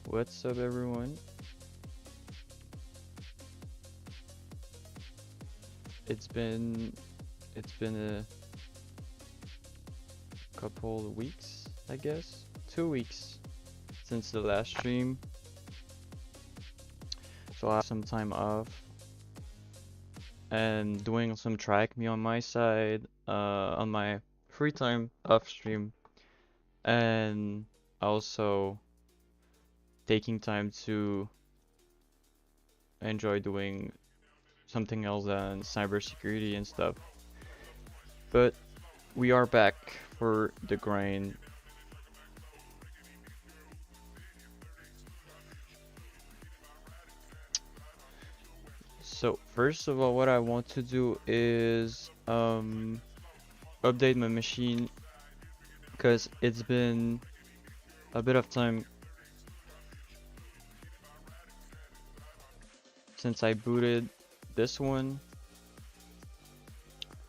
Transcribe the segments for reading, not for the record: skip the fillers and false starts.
What's up, everyone? It's been a couple of weeks, I guess. 2 weeks since the last stream. So I have some time off and doing some Tryhackme on my side, on my free time off stream, and also taking time to enjoy doing something else than cybersecurity and stuff. But we are back for the grind. So first of all, what I want to do is update my machine because it's been a bit of time since I booted this one.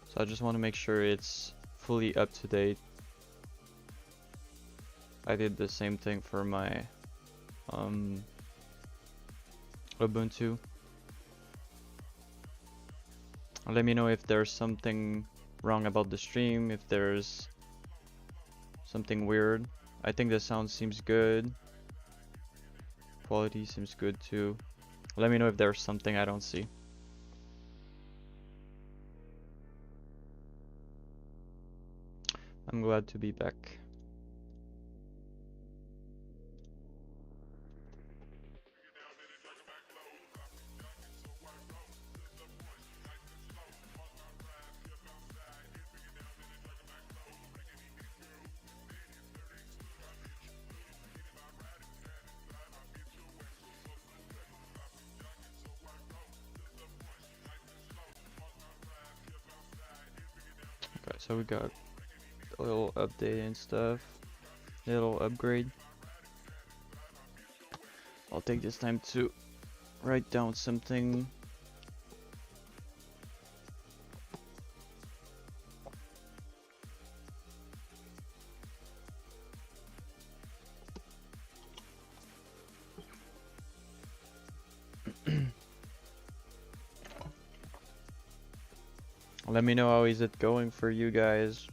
So I just want to make sure it's fully up to date. I did the same thing for my Ubuntu. Let me know if there's something wrong about the stream, if there's something weird. I think the sound seems good. Quality seems good too. Let me know if there's something I don't see. I'm glad to be back. Okay, so we got a little update and stuff, little upgrade. I'll take this time to write down something. Let me know how is it going for you guys.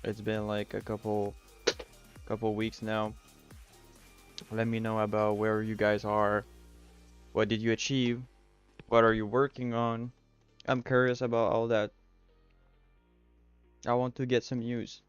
It's been like a couple weeks now. Let me know about where you guys are. What did you achieve? What are you working on? I'm curious about all that. I want to get some news.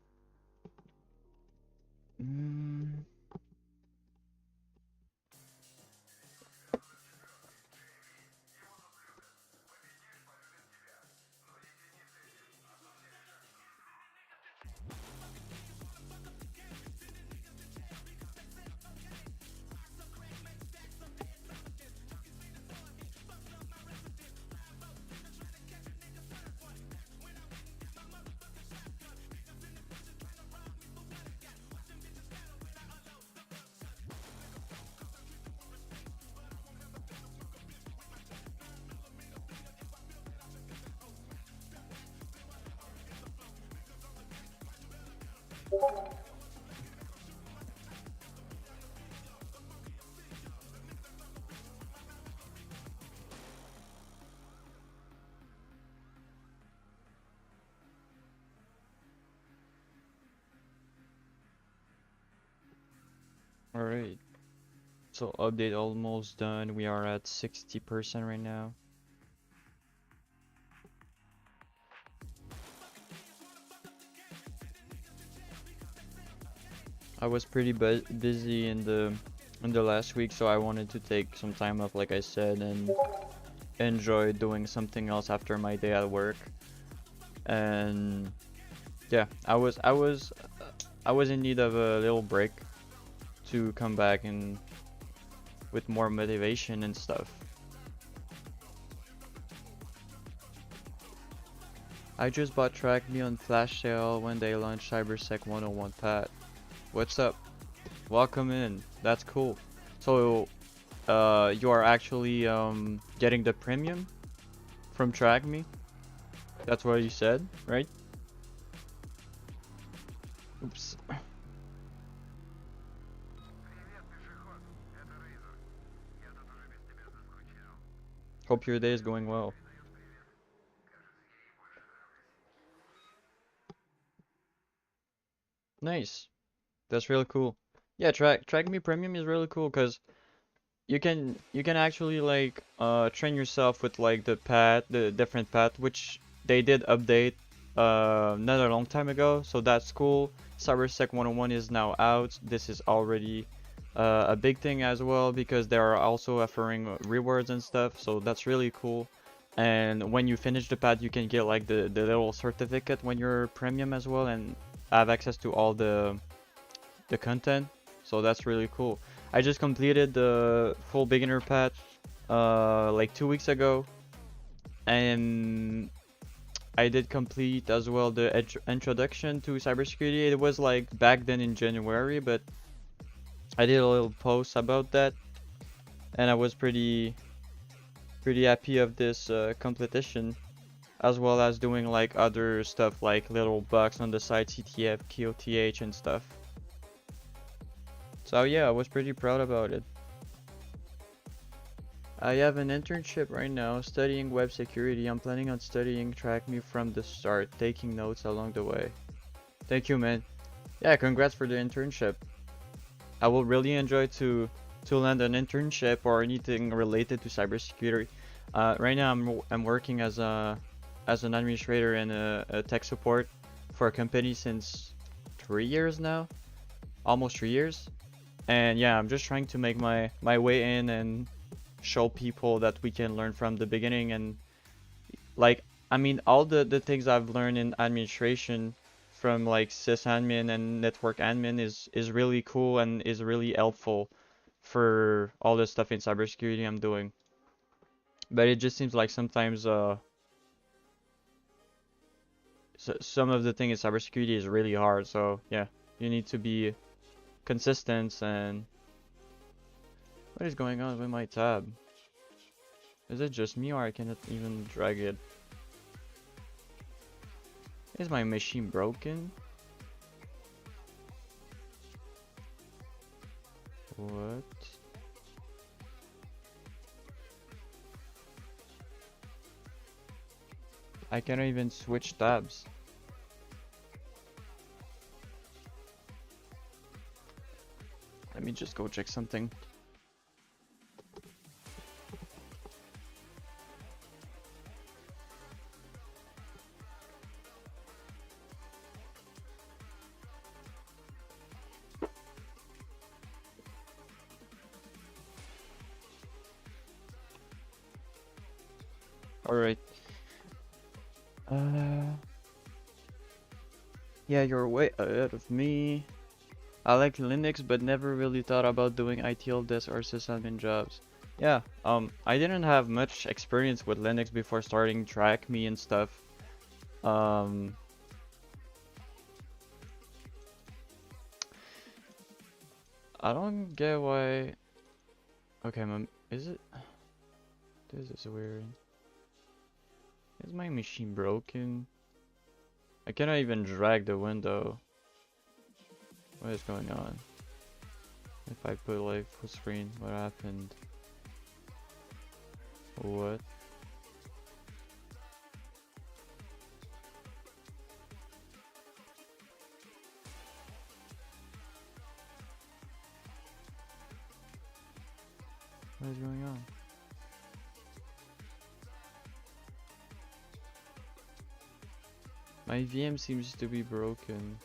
Alright. So update almost done. We are at 60% right now. I was pretty busy in the last week, so I wanted to take some time off, like I said, and enjoy doing something else after my day at work. And yeah, I was in need of a little break to come back and with more motivation and stuff. I just bought Tryhackme on flash sale when they launched CyberSec 101 Pat. What's up? Welcome in. That's cool. So, you are actually getting the premium from Tryhackme? That's what you said, right? Oops. Hope your day is going well. Nice. That's really cool. Yeah, Track Me Premium is really cool because you can actually like train yourself with like the different path, which they did update not a long time ago, so that's cool. CyberSec 101 is now out. This is already a big thing as well because they are also offering rewards and stuff, so that's really cool. And when you finish the path, you can get like the little certificate when you're premium as well and have access to all the content. So that's really cool. I just completed the full beginner path like 2 weeks ago, and I did complete as well the introduction to cybersecurity. It was like back then in January, but I did a little post about that, and I was pretty happy of this competition, as well as doing like other stuff like little bugs on the side, CTF, KOTH, and stuff. So yeah, I was pretty proud about it. I have an internship right now studying web security. I'm planning on studying Tryhackme from the start, taking notes along the way. Thank you, man. Yeah, congrats for the internship. I will really enjoy to land an internship or anything related to cybersecurity. Right now I'm working as an administrator and a tech support for a company since 3 years now, almost 3 years. And yeah, I'm just trying to make my way in and show people that we can learn from the beginning. And like, I mean, all the things I've learned in administration from like sysadmin and network admin is really cool and is really helpful for all the stuff in cybersecurity I'm doing. But it just seems like sometimes some of the thing in cybersecurity is really hard. So yeah, you need to be consistent. And what is going on with my tab? Is it just me or I cannot even drag it? Is my machine broken? What? I cannot even switch tabs. Let me just go check something. Alright. Yeah, you're way ahead of me. I like Linux, but never really thought about doing ITL desk or sysadmin jobs. Yeah, I didn't have much experience with Linux before starting Tryhackme and stuff. Um, I don't get why. Okay, is it? This is weird. Is my machine broken? I cannot even drag the window. What is going on? If I put like full screen, what happened? What? What is going on? My VM seems to be broken.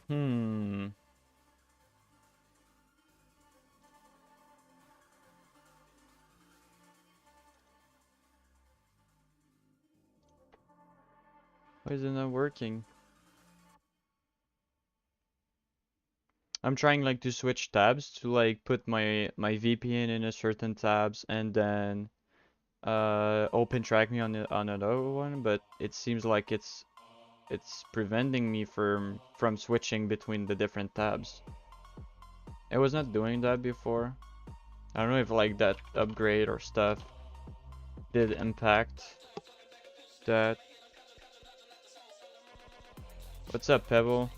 Hmm. Why is it not working? I'm trying like to switch tabs to like put my VPN in a certain tabs and then open Tryhackme on another one, but it seems like it's preventing me from switching between the different tabs. It was not doing that before. I don't know if like that upgrade or stuff did impact that. What's up, Pebble?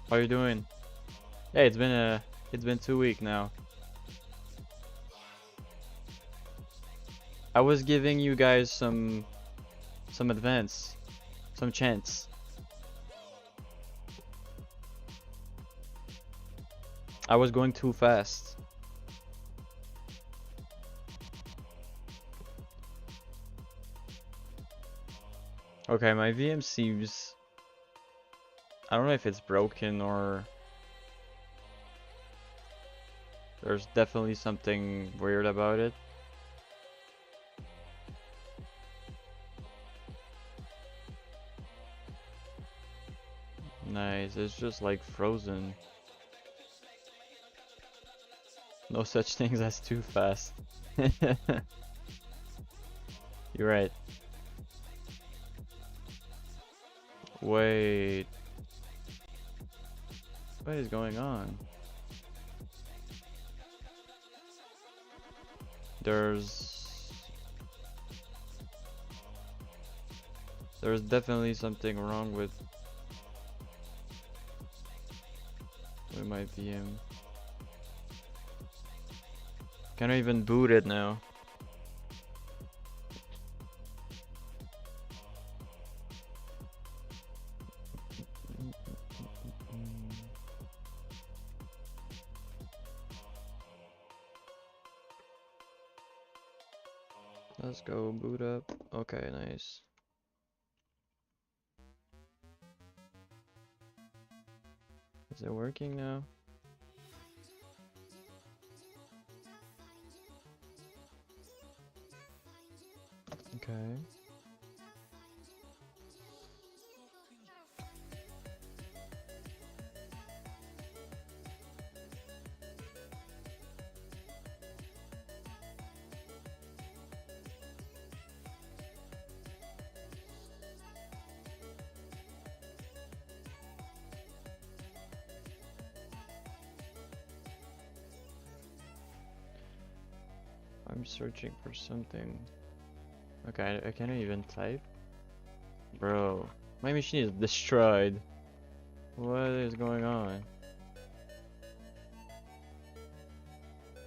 How you doing? Yeah, it's been 2 weeks now. I was giving you guys some advance, some chance. I was going too fast. Okay, my VM seems... I don't know if it's broken or... There's definitely something weird about it. Nice, it's just like frozen. No such things as too fast. You're right. Wait. What is going on? There's definitely something wrong with my VM. Can't even boot it now. Let's go boot up. Okay, nice. Is it working now? Okay. I'm searching for something. Okay, I can't even type. Bro, my machine is destroyed. What is going on?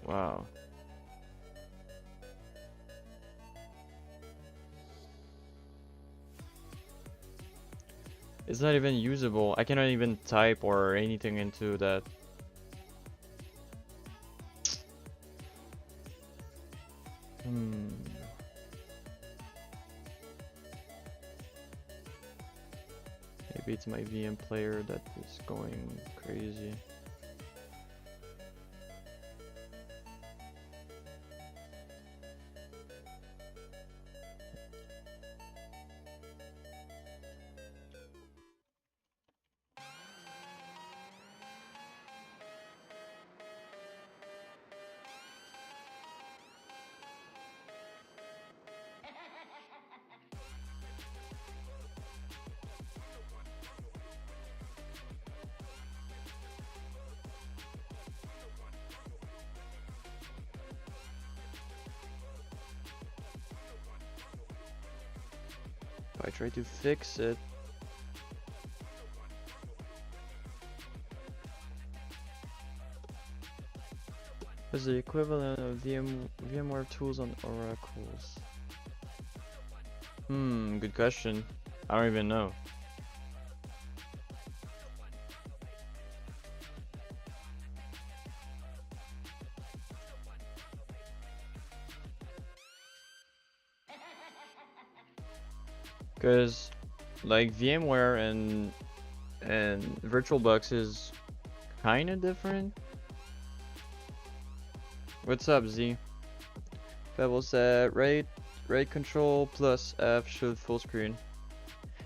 Wow. It's not even usable. I cannot even type or anything into that. Maybe it's my VM player that is going crazy. If I try to fix it, what's the equivalent of VMware tools on oracles? Good question. I don't even know. Because like VMware and VirtualBox is kind of different. What's up, Z? Pebble said right control plus F should full screen.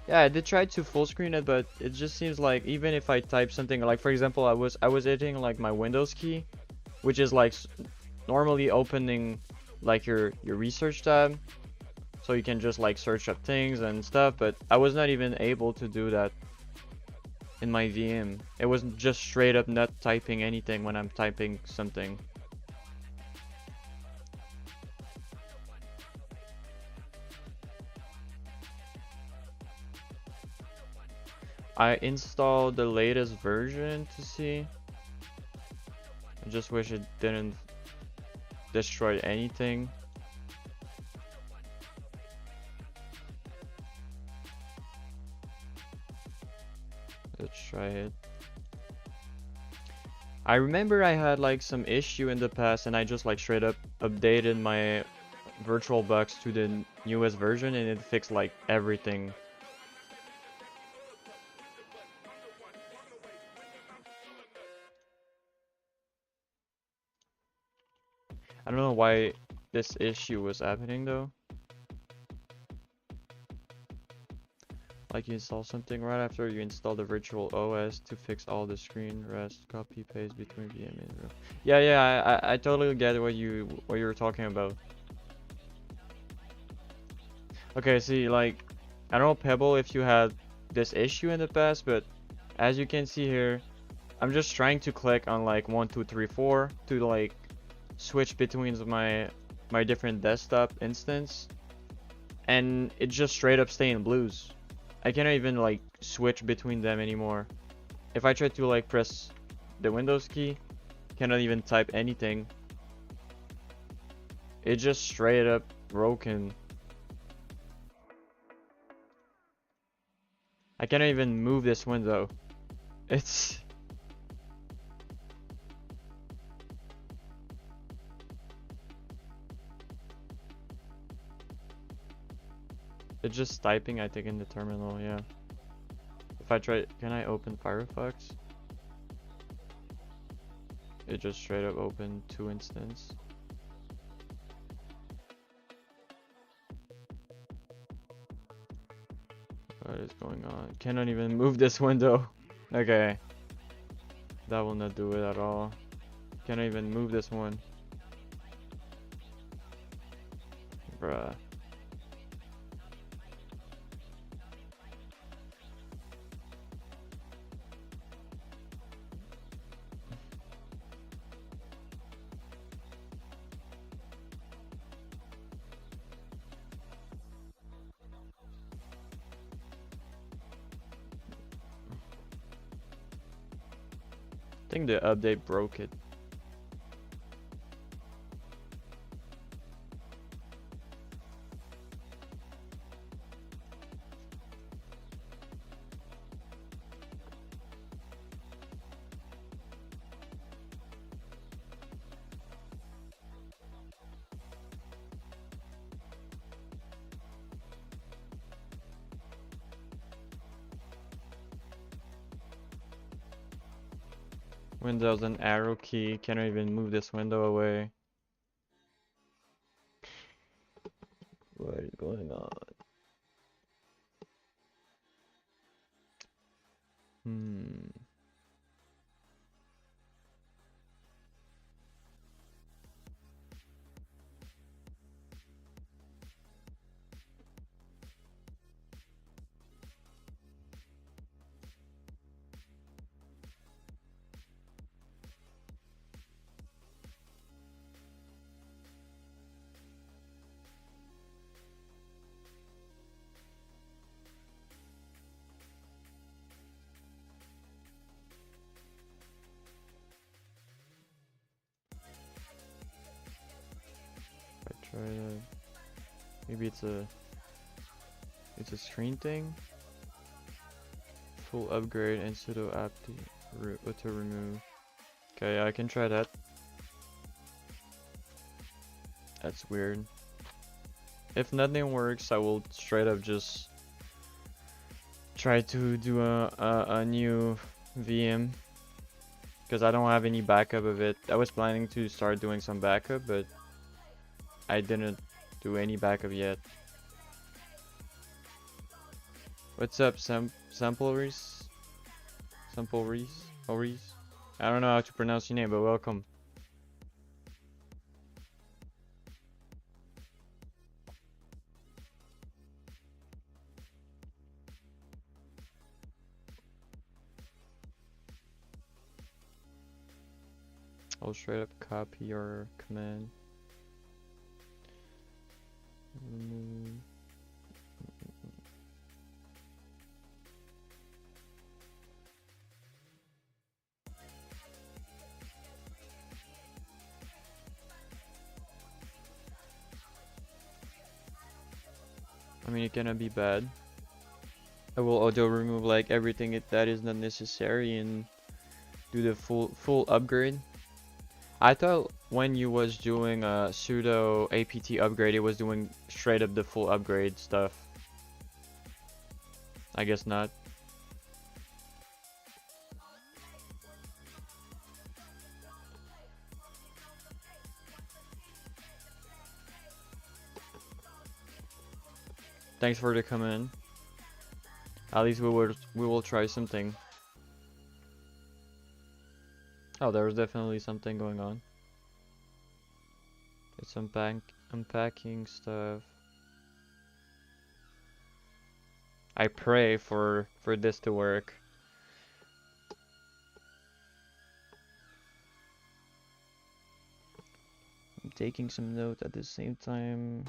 Yeah, I did try to full screen it, but it just seems like even if I type something, like for example, I was editing like my Windows key, which is like normally opening like your research tab, so you can just like search up things and stuff, but I was not even able to do that in my VM. It was just straight up not typing anything when I'm typing something. I installed the latest version to see. I just wish it didn't destroy anything. Let's try it. I remember I had like some issue in the past and I just like straight up updated my VirtualBox to the newest version and it fixed like everything. I don't know why this issue was happening though. Like you install something right after you install the virtual OS to fix all the screen rest, copy paste between VMs. Yeah, I totally get what you were talking about. Okay, see, like I don't know Pebble if you had this issue in the past, but as you can see here, I'm just trying to click on like 1, 2, 3, 4 to like switch between my different desktop instance, and it just straight up stay in blues. I cannot even like switch between them anymore. If I try to like press the Windows key, cannot even type anything. It just straight up broken. I cannot even move this window. It's just typing, I think, in the terminal, yeah. If I try, can I open Firefox? It just straight up opened 2 instance. What is going on? Cannot even move this window. Okay. That will not do it at all. Cannot even move this one. Bruh. I think the update broke it. Windows and arrow key. Cannot even move this window away. What is going on? I try that. Maybe it's a screen thing. Full upgrade and sudo apt auto remove. Okay, I can try that. That's weird. If nothing works, I will straight up just try to do a new VM, because I don't have any backup of it. I was planning to start doing some backup, but I didn't do any backup yet. What's up, Sampleries? Sampleries? I don't know how to pronounce your name, but welcome. I'll straight up copy your command. I mean, it cannot be bad. I will auto remove like everything that is not necessary and do the full upgrade. I thought when you was doing a pseudo APT upgrade, it was doing straight up the full upgrade stuff. I guess not. Thanks for the comment. At least we will try something. Oh, there's definitely something going on. It's unpacking stuff. I pray for this to work. I'm taking some notes at the same time.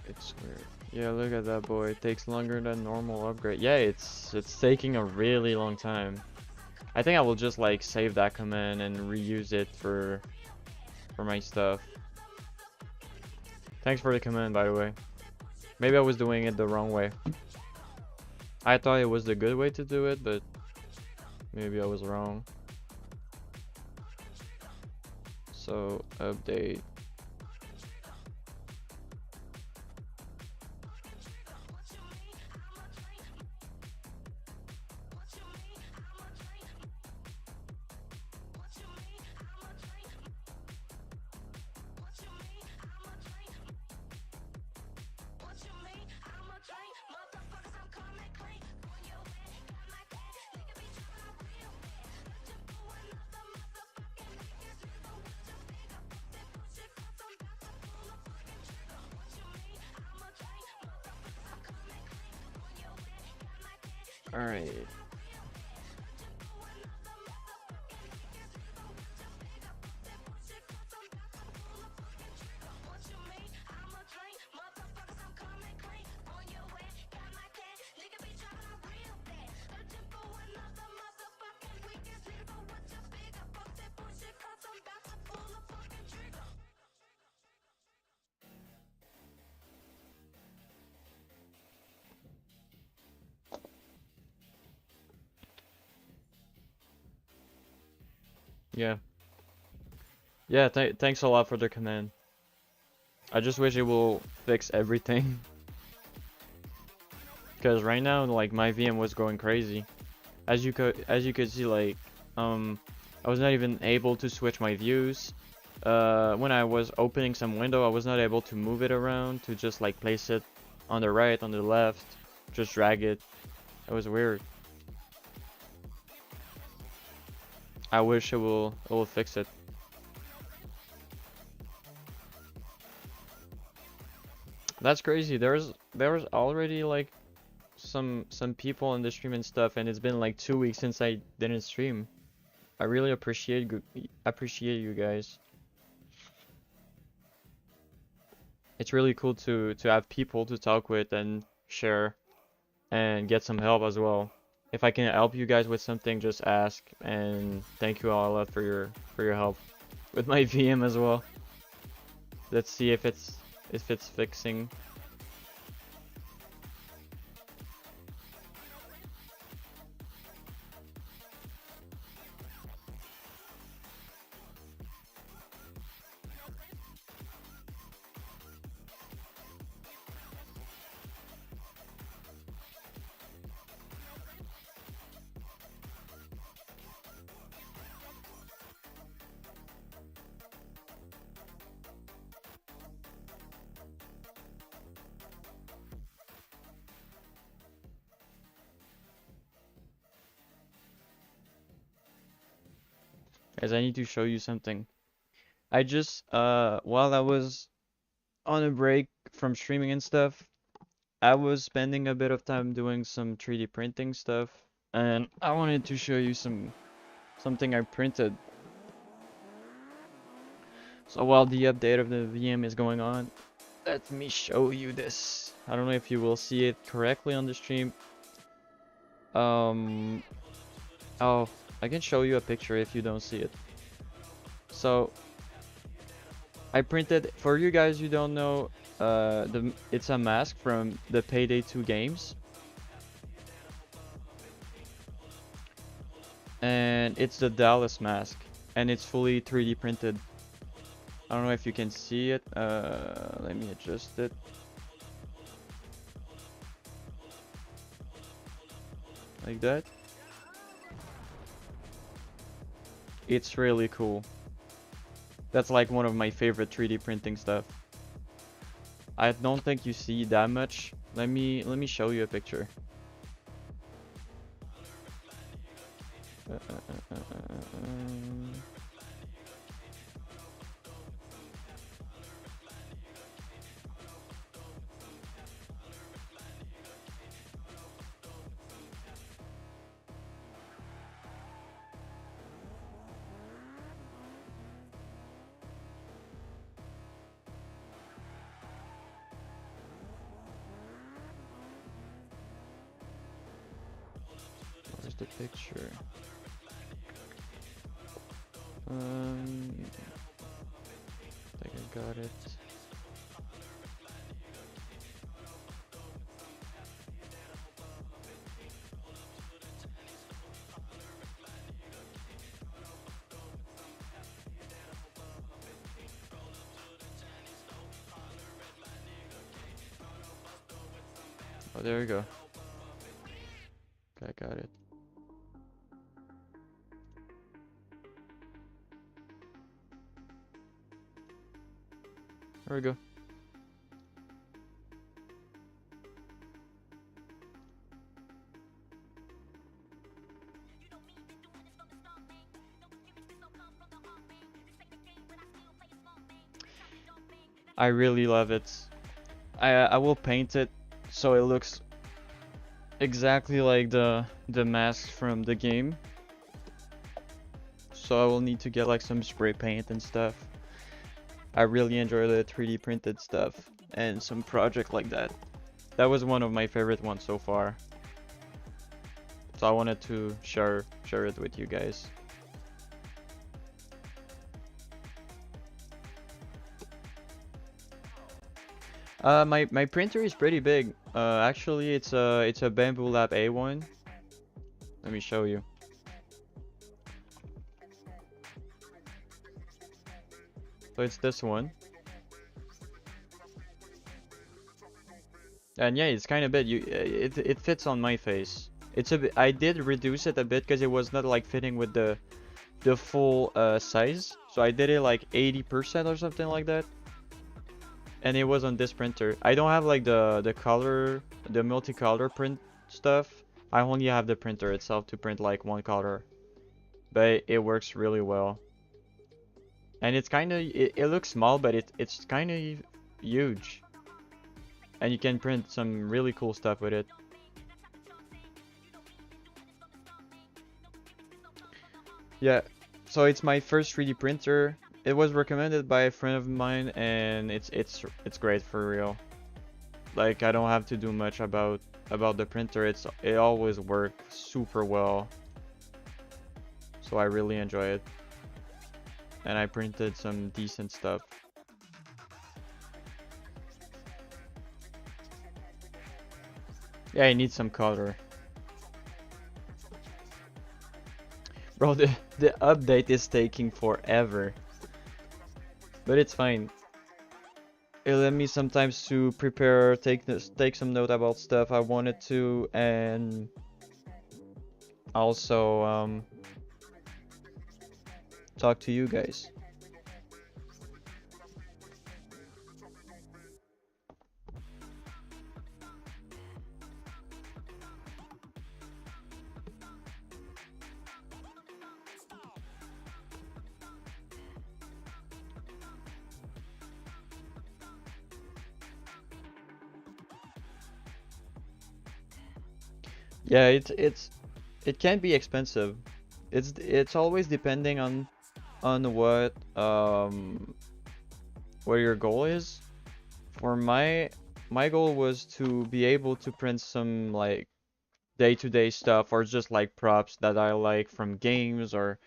It's weird. Yeah, look at that boy. It takes longer than normal upgrade. Yeah, it's taking a really long time. I think I will just like save that command and reuse it for my stuff. Thanks for the command, by the way. Maybe I was doing it the wrong way. I thought it was the good way to do it, but maybe I was wrong. So, update. Alright. Yeah. Yeah, thanks a lot for the command. I just wish it will fix everything. Because right now, like, my VM was going crazy. As you could see, like, I was not even able to switch my views. When I was opening some window, I was not able to move it around to just like place it on the right, on the left, just drag it. It was weird. I wish it will fix it. That's crazy. There was already like some people in the stream and stuff, and it's been like 2 weeks since I didn't stream. I really appreciate you guys. It's really cool to have people to talk with and share and get some help as well. If I can help you guys with something, just ask. And thank you all a lot for your help with my VM as well. Let's see if it's fixing. Guys, I need to show you something. I just while I was on a break from streaming and stuff, I was spending a bit of time doing some 3D printing stuff, and I wanted to show you something I printed. So while the update of the VM is going on, let me show you this. I don't know if you will see it correctly on the stream. Um, oh, I can show you a picture if you don't see it. So I printed, for you guys who don't know, it's a mask from the Payday 2 games. And it's the Dallas mask, and it's fully 3D printed. I don't know if you can see it. Let me adjust it. Like that. It's really cool. That's like one of my favorite 3D printing stuff. I don't think you see that much. Let me show you a picture. Where's the picture? I think I got it. Oh, there we go. I got it. There we go. I really love it. I will paint it so it looks exactly like the masks from the game. So I will need to get like some spray paint and stuff. I really enjoy the 3D printed stuff and some project like that. That was one of my favorite ones so far. So I wanted to share it with you guys. My printer is pretty big. Actually it's a Bamboo Lab A1. Let me show you. So it's this one. And yeah, it's kind of big. It fits on my face. It's a bit, I did reduce it a bit because it was not like fitting with the full size. So I did it like 80% or something like that. And it was on this printer. I don't have like the color, the multicolor print stuff. I only have the printer itself to print like one color. But it works really well. And it's kind of, it looks small, but it's kind of huge. And you can print some really cool stuff with it. Yeah, so it's my first 3D printer. It was recommended by a friend of mine, and it's great for real. Like I don't have to do much about the printer. It always works super well. So I really enjoy it. And I printed some decent stuff. Yeah, I need some color. Bro, the update is taking forever. But it's fine. It let me sometimes to prepare, take some note about stuff I wanted to, and also talk to you guys. Yeah, it can be expensive. It's always depending on what your goal is. For my goal was to be able to print some like day-to-day stuff or just like props that I like from games or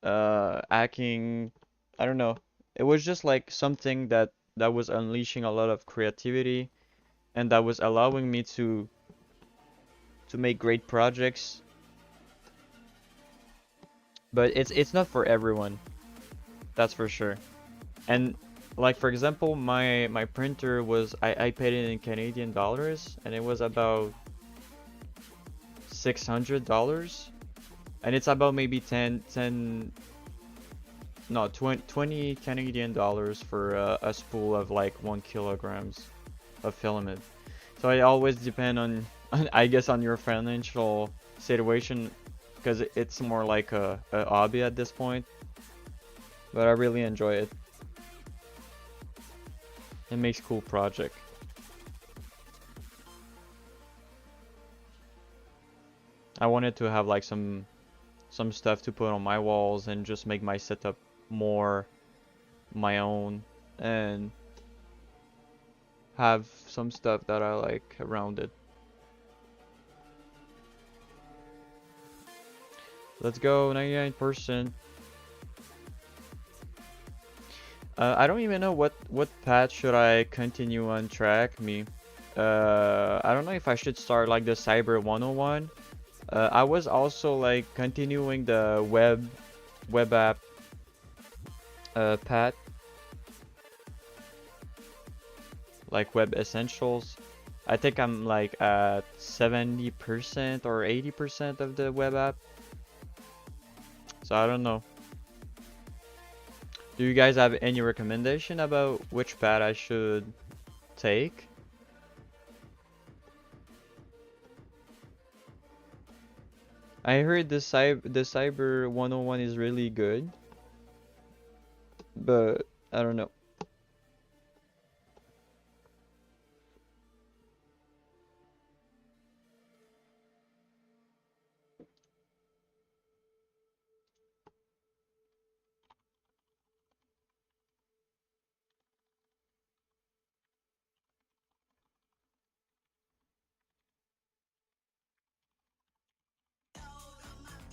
hacking. I don't know. It was just like something that was unleashing a lot of creativity and that was allowing me to make great projects. But it's not for everyone, that's for sure. And like for example, my printer was I paid it in Canadian dollars and it was about $600, and it's about maybe 10 no 20 Canadian dollars for a spool of like 1 kilograms of filament. So it always depend on I guess on your financial situation, because it's more like a hobby at this point. But I really enjoy it. It makes cool project. I wanted to have like some stuff to put on my walls and just make my setup more my own and have some stuff that I like around it. Let's go, 99%. I don't even know what path should I continue on Tryhackme. I don't know if I should start like the Cyber 101. I was also like continuing the web app path, like web essentials. I think I'm like at 70% or 80% of the web app. So I don't know. Do you guys have any recommendation about which path I should take? I heard the Cyber 101 is really good, but I don't know.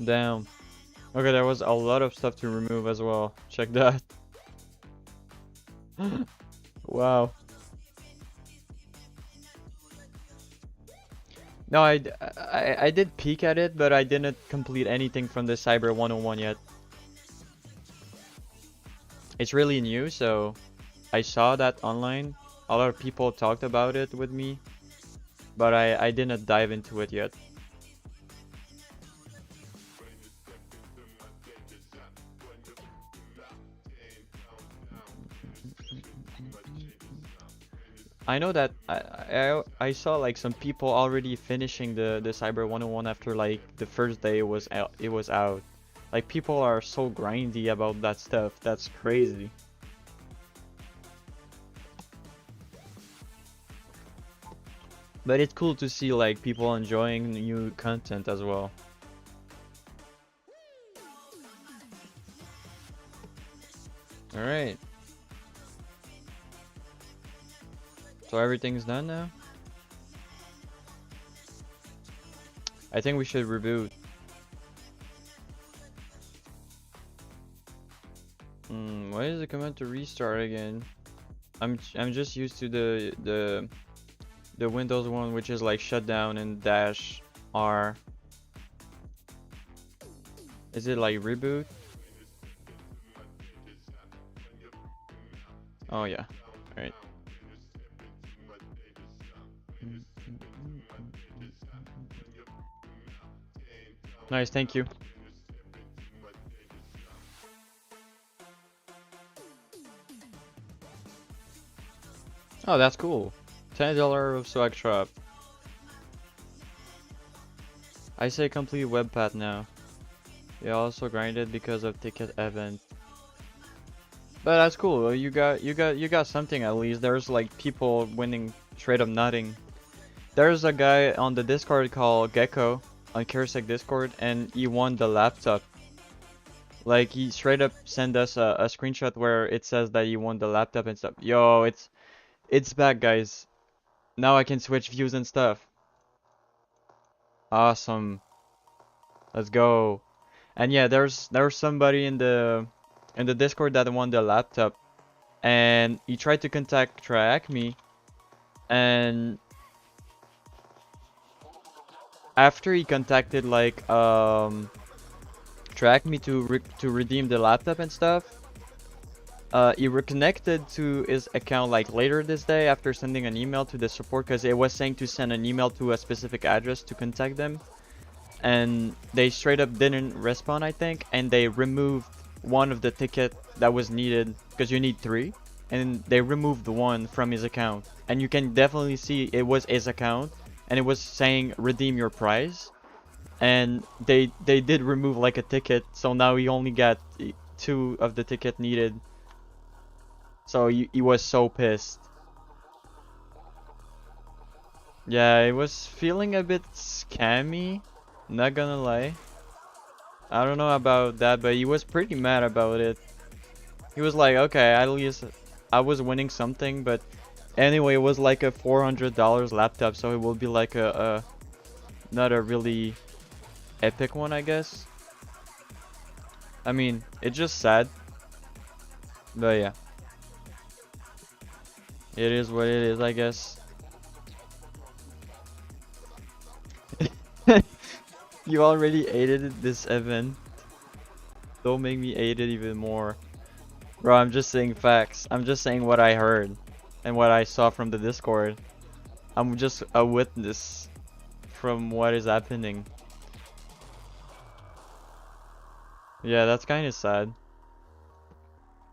Damn. Okay, there was a lot of stuff to remove as well. Check that. Wow. No, I did peek at it, but I didn't complete anything from the Cyber 101 yet. It's really new, so I saw that online. A lot of people talked about it with me, but I didn't dive into it yet. I know that I saw like some people already finishing the Cyber 101 after like the first day it was out. Like people are so grindy about that stuff. That's crazy. But it's cool to see like people enjoying new content as well. All right. So everything's done now? I think we should reboot. Why is the command to restart again? I'm just used to the Windows one, which is like shutdown and dash R. Is it like reboot? Oh yeah. All right. Nice, thank you. Oh, that's cool. $10 of swag shop. I say complete web path now. You also grinded because of ticket event. But that's cool. You got something at least. There's like people winning straight up nothing. There's a guy on the Discord called Gecko on KiraSec Discord, and he won the laptop. Like, he straight up sent us a screenshot where it says that he won the laptop and stuff. Yo, it's back, guys. Now I can switch views and stuff. Awesome. Let's go. And yeah, there's somebody in the Discord that won the laptop, and he tried to contact Tryhackme, and after he contacted like Tryhackme to redeem the laptop and stuff, he reconnected to his account like later this day after sending an email to the support, because it was saying to send an email to a specific address to contact them, and they straight up didn't respond, I think, and they removed one of the ticket that was needed, because you need 3, and they removed one from his account, and you can definitely see it was his account, and it was saying redeem your prize, and they did remove like a ticket, so now he only got 2 of the ticket needed. So he was so pissed. Yeah, it was feeling a bit scammy, not gonna lie. I don't know about that, but he was pretty mad about it. He was like, okay, at least I was winning something, but anyway, it was like a $400 laptop, so it will be like a not a really epic one, I guess. I mean, it's just sad, but yeah. It is what it is, I guess. You already hated this event. Don't make me hate it even more. Bro, I'm just saying facts. I'm just saying what I heard and what I saw from the Discord. I'm just a witness from what is happening. Yeah, that's kind of sad.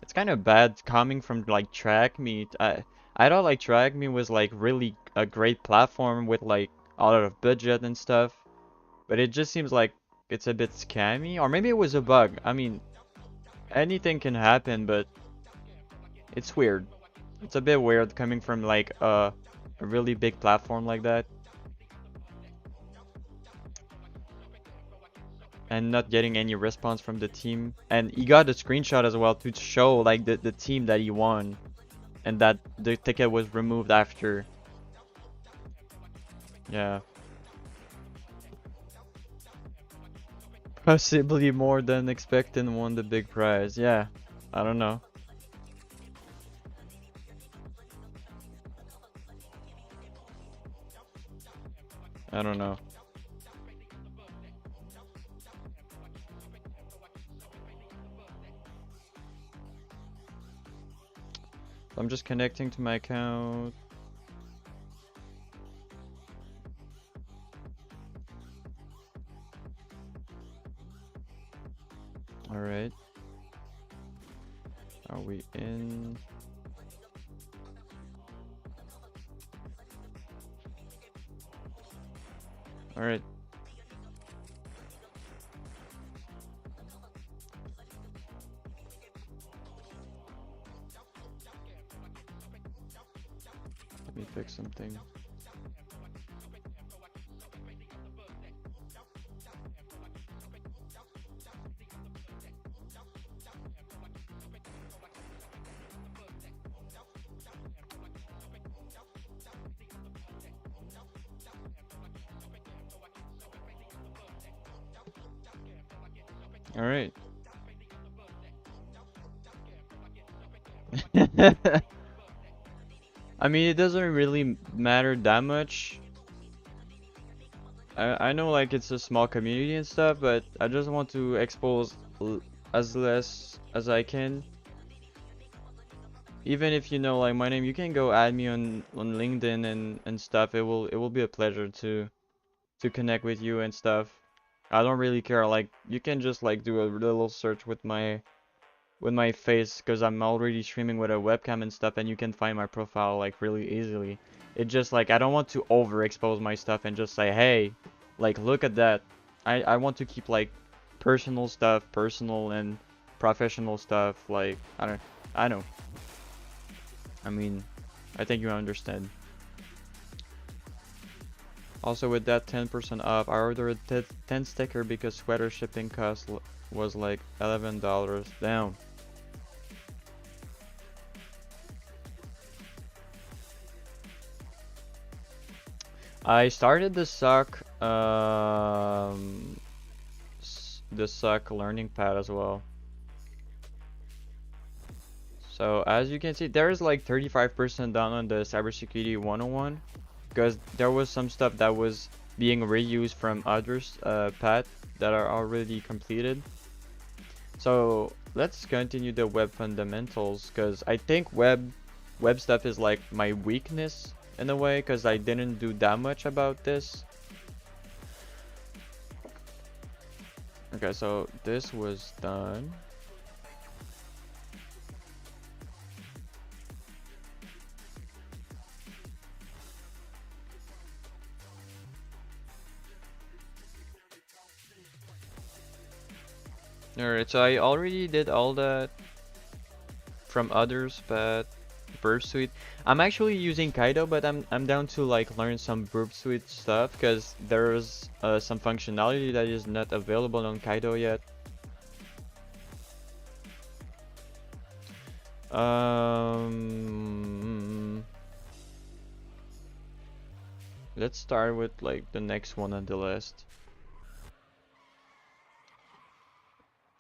It's kind of bad coming from like Tryhackme. I thought like Tryhackme was like really a great platform with like a lot of budget and stuff, but it just seems like it's a bit scammy, or maybe it was a bug. I mean, anything can happen, but it's weird. It's a bit weird coming from like a really big platform like that and not getting any response from the team. And he got a screenshot as well to show like the team that he won and that the ticket was removed after. Yeah. Possibly more than expected and won the big prize. Yeah. I don't know. I don't know. I'm just connecting to my account. Alright. Are we in? Alright. Let me fix something. Alright. I mean, it doesn't really matter that much. I know like it's a small community and stuff, but I just want to expose as less as I can. Even if you know like my name, you can go add me on LinkedIn and stuff. It will be a pleasure to connect with you and stuff. I don't really care. Like you can just like do a little search with my face, because I'm already streaming with a webcam and stuff, and you can find my profile like really easily. It just like I don't want to overexpose my stuff and just say, hey, like look at that. I want to keep like personal stuff personal and professional stuff like I know. I mean, I think you understand. Also with that 10% off, I ordered 10 sticker because sweater shipping cost was like $11 down. I started the sock learning pad as well. So as you can see, there's like 35% down on the cybersecurity 101 because there was some stuff that was being reused from others path that are already completed. So let's continue the web fundamentals because I think web stuff is like my weakness in a way because I didn't do that much about this. Okay, so this was done. Alright, so I already did all that from others, but Burp Suite. I'm actually using Kaido, but I'm down to like learn some Burp Suite stuff because there's some functionality that is not available on Kaido yet. Let's start with like the next one on the list.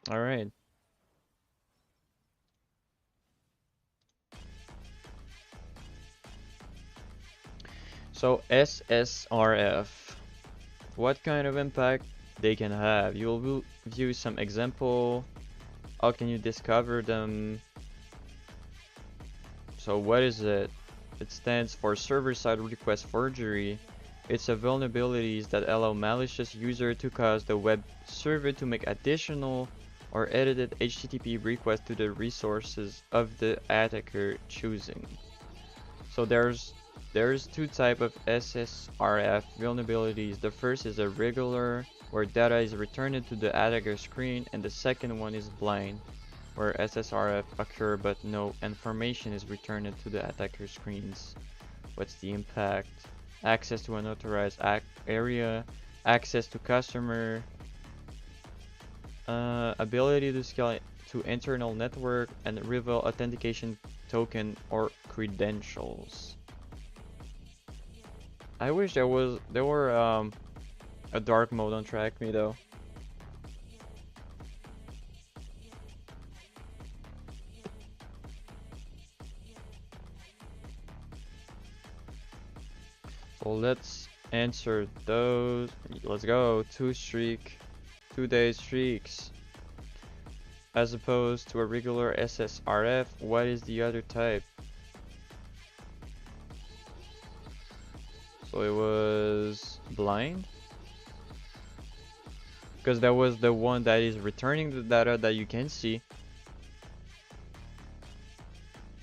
All right. So SSRF, what kind of impact they can have? You'll view some example. How can you discover them? So what is it? It stands for server-side request forgery. It's a vulnerabilities that allow malicious user to cause the web server to make additional or edited HTTP requests to the resources of the attacker choosing. So there's two types of SSRF vulnerabilities. The first is a regular, where data is returned to the attacker screen, and the second one is blind, where SSRF occur but no information is returned to the attacker screens. What's the impact? Access to unauthorized area, access to customer, ability to scale to internal network, and reveal authentication token or credentials. I wish there were a dark mode on Tryhackme though. So let's answer those. Let's go. 2-day streaks. As opposed to a regular SSRF, what is the other type? So it was blind? Because that was the one that is returning the data that you can see.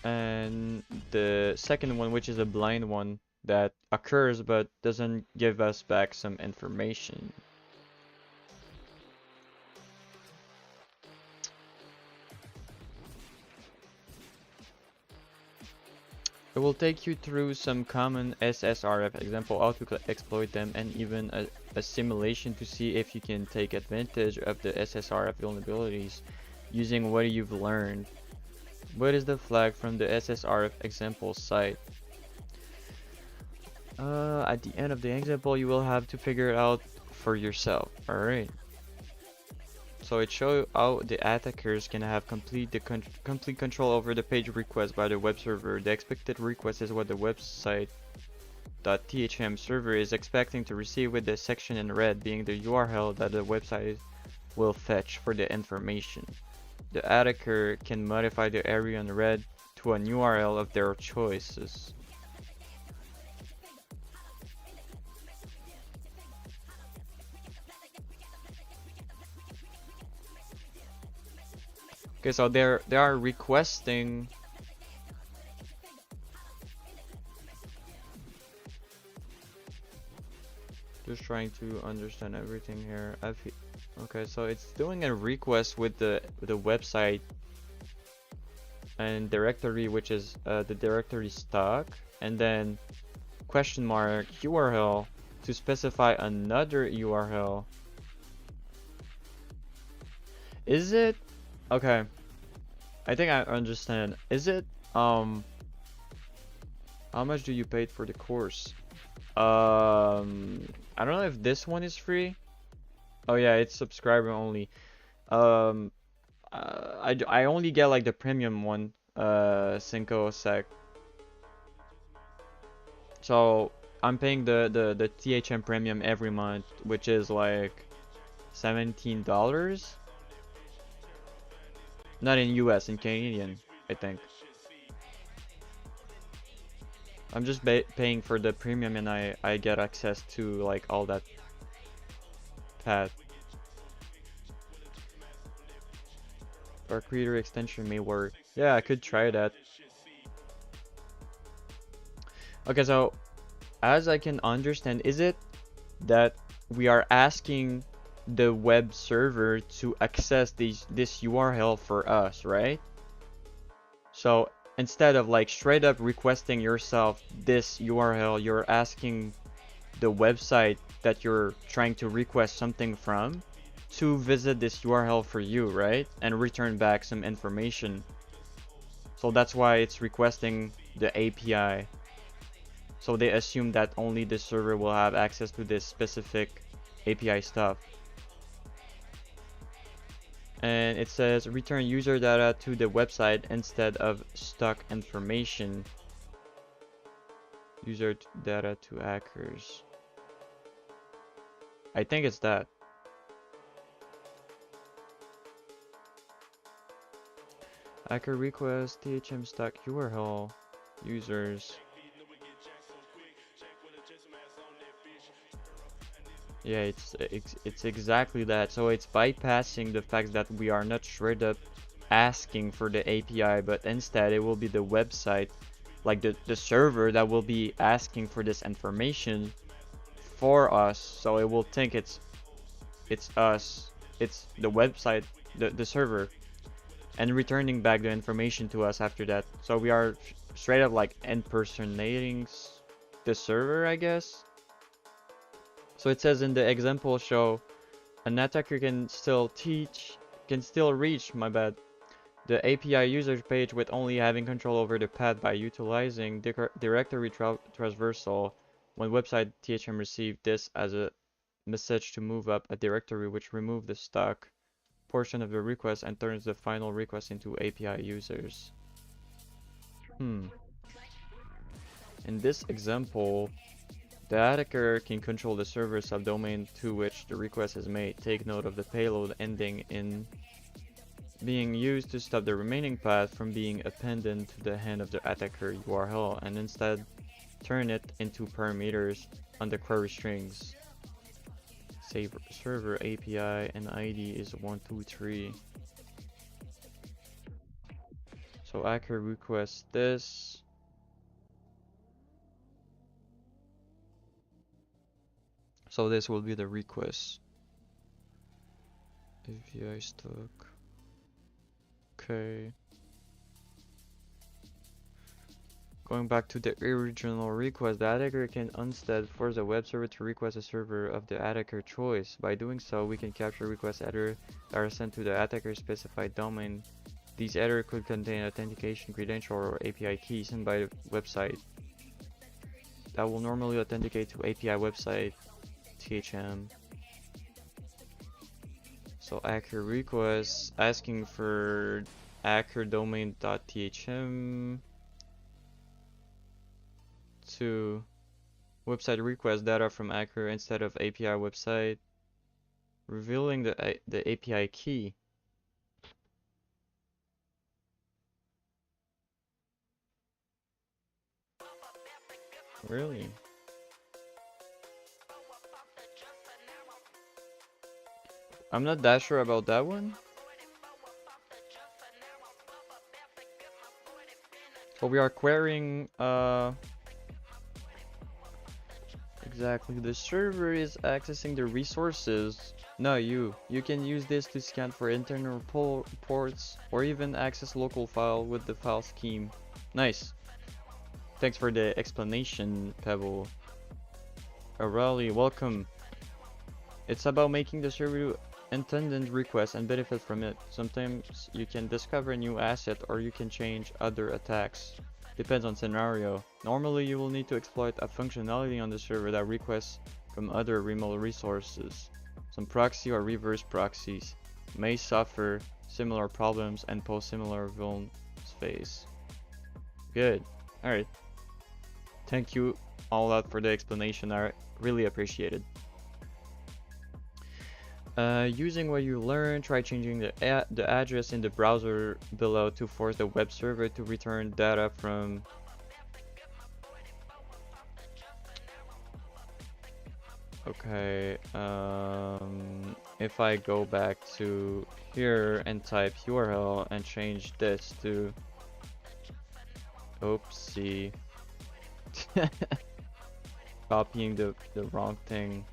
And the second one, which is a blind one, that occurs but doesn't give us back some information. It will take you through some common SSRF example, how to exploit them, and even a simulation to see if you can take advantage of the SSRF vulnerabilities using what you've learned. What is the flag from the SSRF example site? At the end of the example, you will have to figure it out for yourself. Alright. So it shows how the attackers can have complete control over the page request by the web server. The expected request is what the website .thm server is expecting to receive, with the section in red being the URL that the website will fetch for the information. The attacker can modify the area in red to an URL of their choices. Okay, so they are requesting just trying to understand everything here. Okay, so it's doing a request with the website and directory, which is the directory stock, and then question mark URL to specify another URL. Is it? Okay. I think I understand. Is it, how much do you pay for the course? I don't know if this one is free. Oh yeah, it's subscriber only. Um, I only get like the premium one, KiraSec. So I'm paying the THM premium every month, which is like $17. Not in US, in Canadian, I think. I'm just paying for the premium, and I get access to like all that path. Or creator extension may work. Yeah, I could try that. Okay, so as I can understand, is it that we are asking the web server to access this URL for us, right? So instead of like straight up requesting yourself this URL, you're asking the website that you're trying to request something from to visit this URL for you, right? And return back some information. So that's why it's requesting the API. So they assume that only the server will have access to this specific API stuff. And it says return user data to the website instead of stock information. User data to hackers. I think it's that. Hacker request THM stock URL users. Yeah, it's exactly that. So it's bypassing the fact that we are not straight up asking for the API, but instead it will be the website, like the server that will be asking for this information for us. So it will think it's us, it's the website, the server, and returning back the information to us after that. So we are straight up like impersonating the server, I guess. So it says in the example show, an attacker can still reach, my bad, the API user page with only having control over the path by utilizing directory traversal. When website THM received this as a message to move up a directory which remove the stock portion of the request and turns the final request into API users. In this example, the attacker can control the server subdomain to which the request is made. Take note of the payload ending in being used to stop the remaining path from being appended to the end of the attacker URL, and instead turn it into parameters on the query strings. Say server API and ID is 123. So hacker requests this. So this will be the request. API stock. Okay. Going back to the original request, the attacker can instead force the web server to request a server of the attacker choice. By doing so, we can capture request headers that are sent to the attacker specified domain. These headers could contain authentication credential or API key sent by the website that will normally authenticate to API website THM. So hacker request asking for hacker domain.thm to website request data from hacker instead of API website, revealing the API key. Really? I'm not that sure about that one. So we are querying exactly, the server is accessing the resources. No, you can use this to scan for internal ports or even access local file with the file scheme. Nice. Thanks for the explanation, Pebble. Aureli, welcome. It's about making the server intended requests and benefit from it. Sometimes you can discover a new asset or you can change other attacks. Depends on scenario. Normally you will need to exploit a functionality on the server that requests from other remote resources. Some proxy or reverse proxies may suffer similar problems and pose similar vulns phase. Good. Alright. Thank you all out for the explanation. I really appreciate it. Using what you learned, try changing the address in the browser below to force the web server to return data from. Okay, if I go back to here and type URL and change this to. Oopsie. Copying the wrong thing.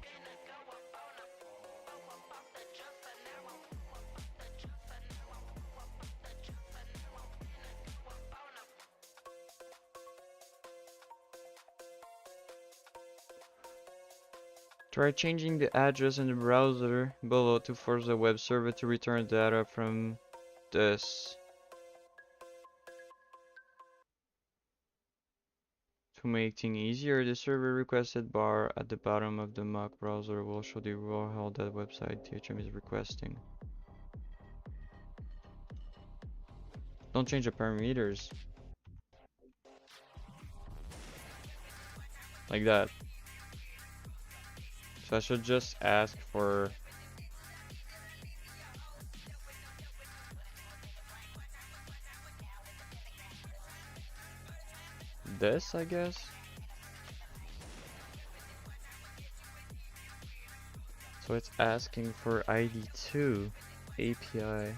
Try changing the address in the browser below to force the web server to return data from this. To make things easier, the server requested bar at the bottom of the mock browser will show the URL that website THM is requesting. Don't change the parameters. Like that. So I should just ask for this, I guess. So it's asking for ID2 API.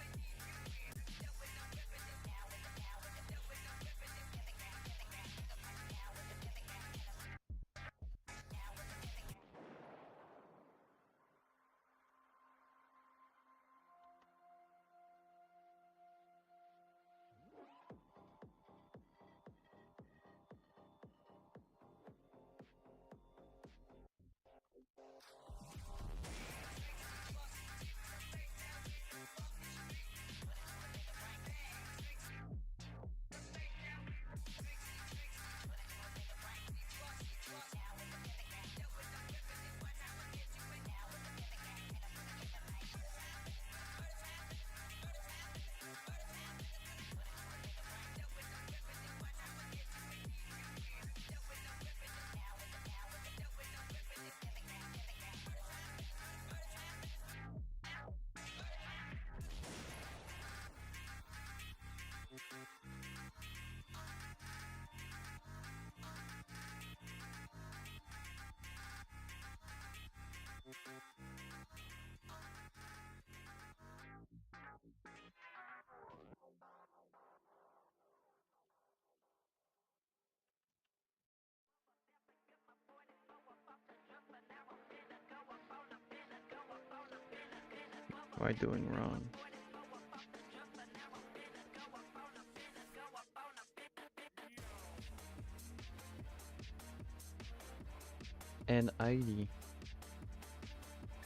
What am I doing wrong? And ID.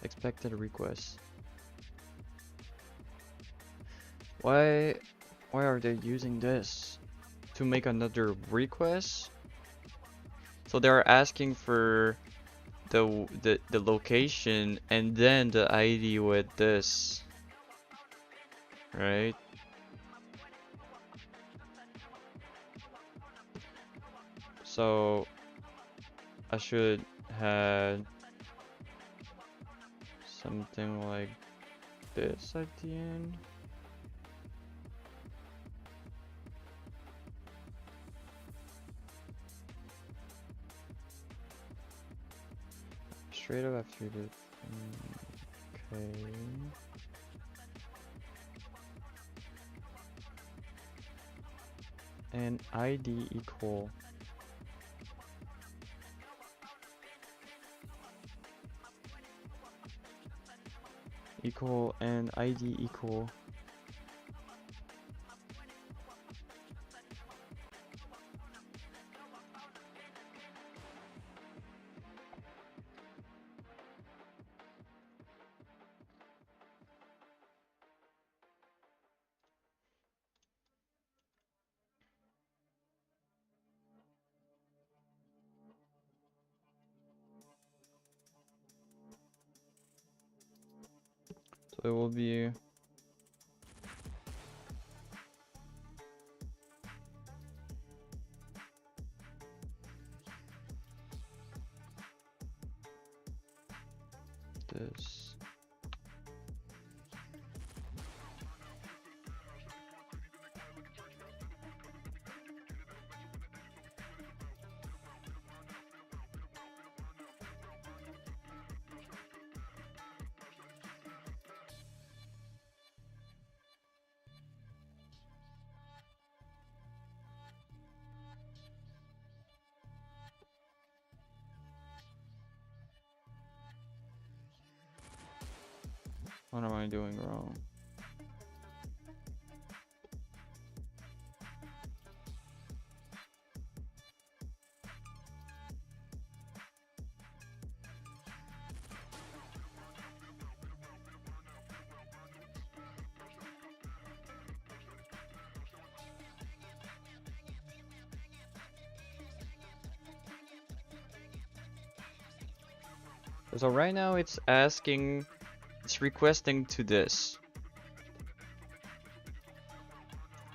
Expected request. Why are they using this? To make another request? So they're asking for the location and then the ID with this. Right? So I should have something like this at the end. Straight up after the okay. And ID equal and ID equal So it will be this. What am I doing wrong? So right now it's asking, it's requesting to this.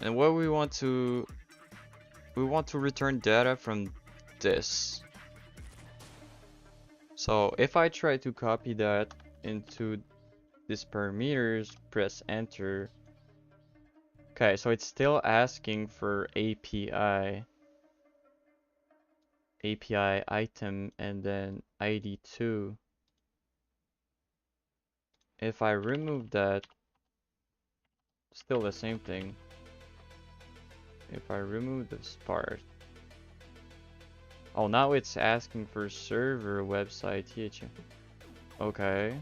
And what we want to return data from this. So if I try to copy that into this parameters, press enter. Okay, so it's still asking for API item and then ID2. If I remove that, still the same thing. If I remove this part, oh, now it's asking for server website THM. Okay.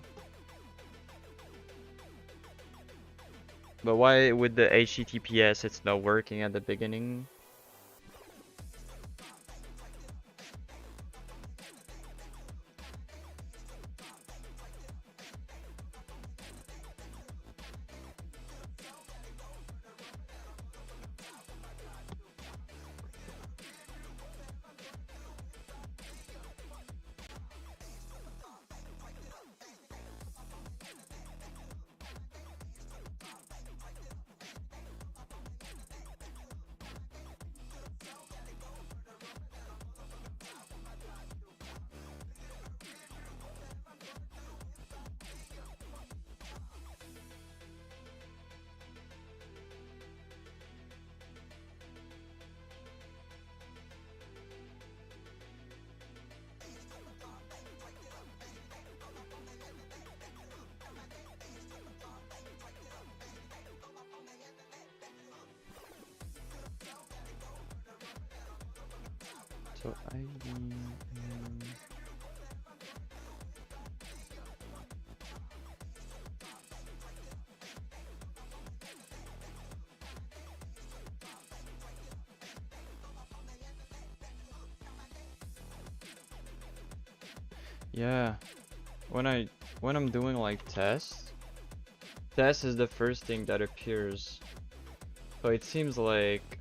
But why with the HTTPS it's not working at the beginning? So ID yeah, when I'm doing like test is the first thing that appears. So it seems like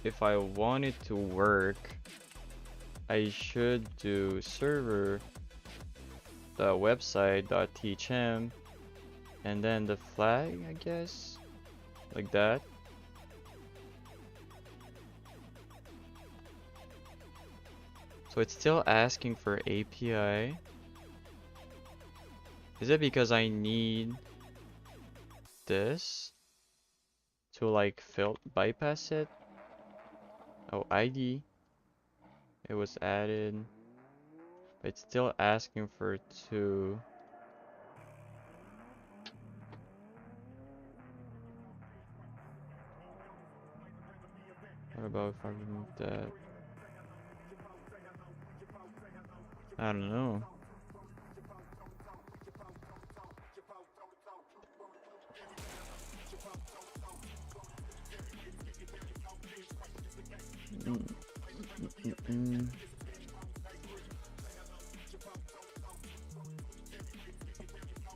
if I want it to work, I should do server the website.thm and then the flag, I guess, like that. So it's still asking for API. Is it because I need this to like bypass it? Oh, ID. It was added. But it's still asking for 2. What about if I remove that? I don't know.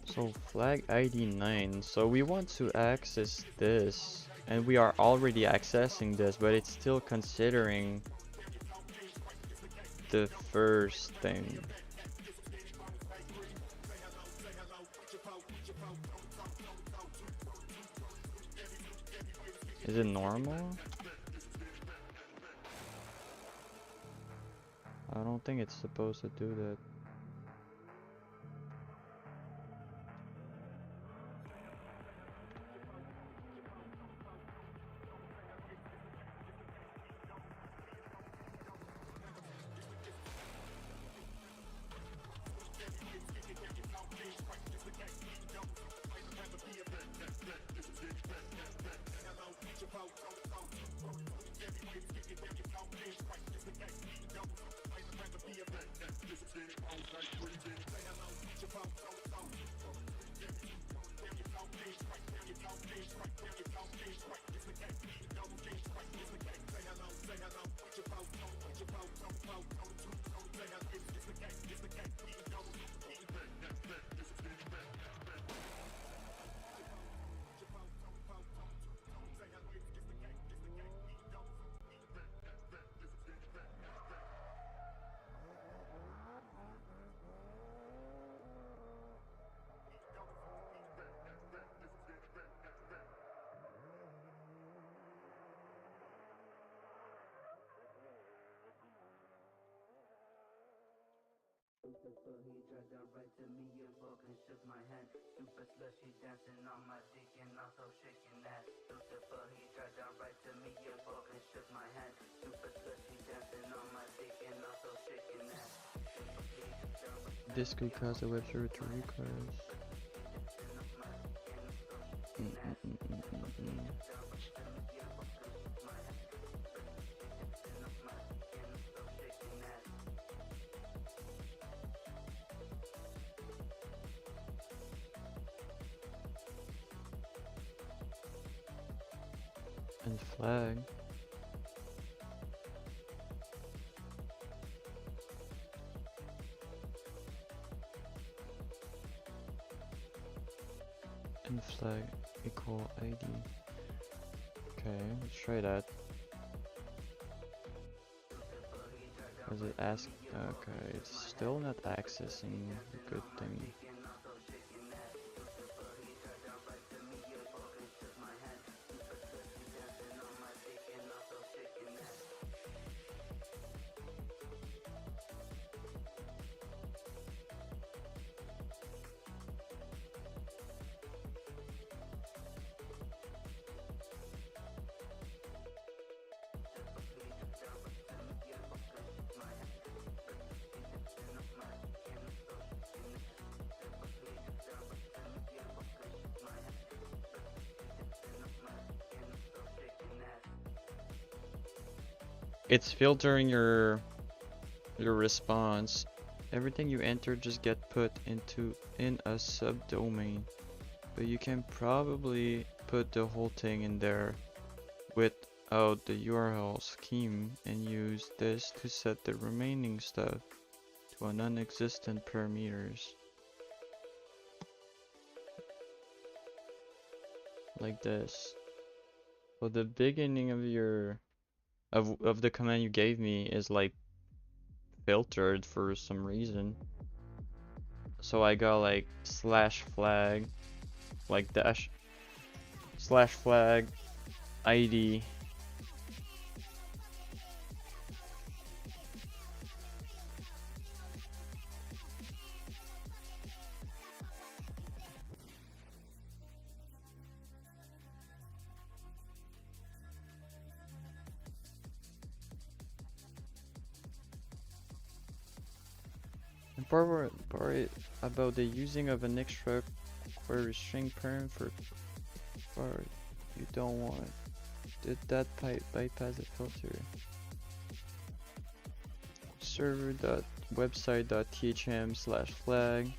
So flag ID 9. So we want to access this, and we are already accessing this, but it's still considering the first thing. Is it normal? I don't think it's supposed to do that. He dragged her right to me and fucking shook my hand. Super slushy dancing on my dick and also shaking that. Lucifer, he dragged her right to me and fucking shook my hand. Super slushy dancing on my dick and also shaking that. This could cause a web server to recrash. And flag. And flag equal ID. Okay, let's try that. Does it ask? Okay, it's still not accessing the good thing. It's filtering your response. Everything you enter just get put in a subdomain. But you can probably put the whole thing in there without the URL scheme and use this to set the remaining stuff to a non-existent parameters. Like this. So the beginning of your of the command you gave me is like filtered for some reason. So I got like /flag, like dash /flag ID. And part about the using of an extra query string parent for part you don't want. Did that bypass the filter? Server.website.thm/flag.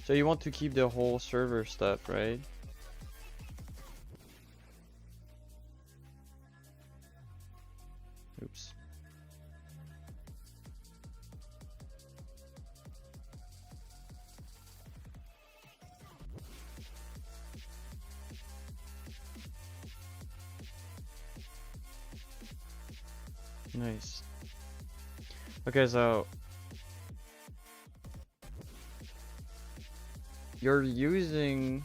So you want to keep the whole server stuff, right? Oops. Nice. Okay, so you're using.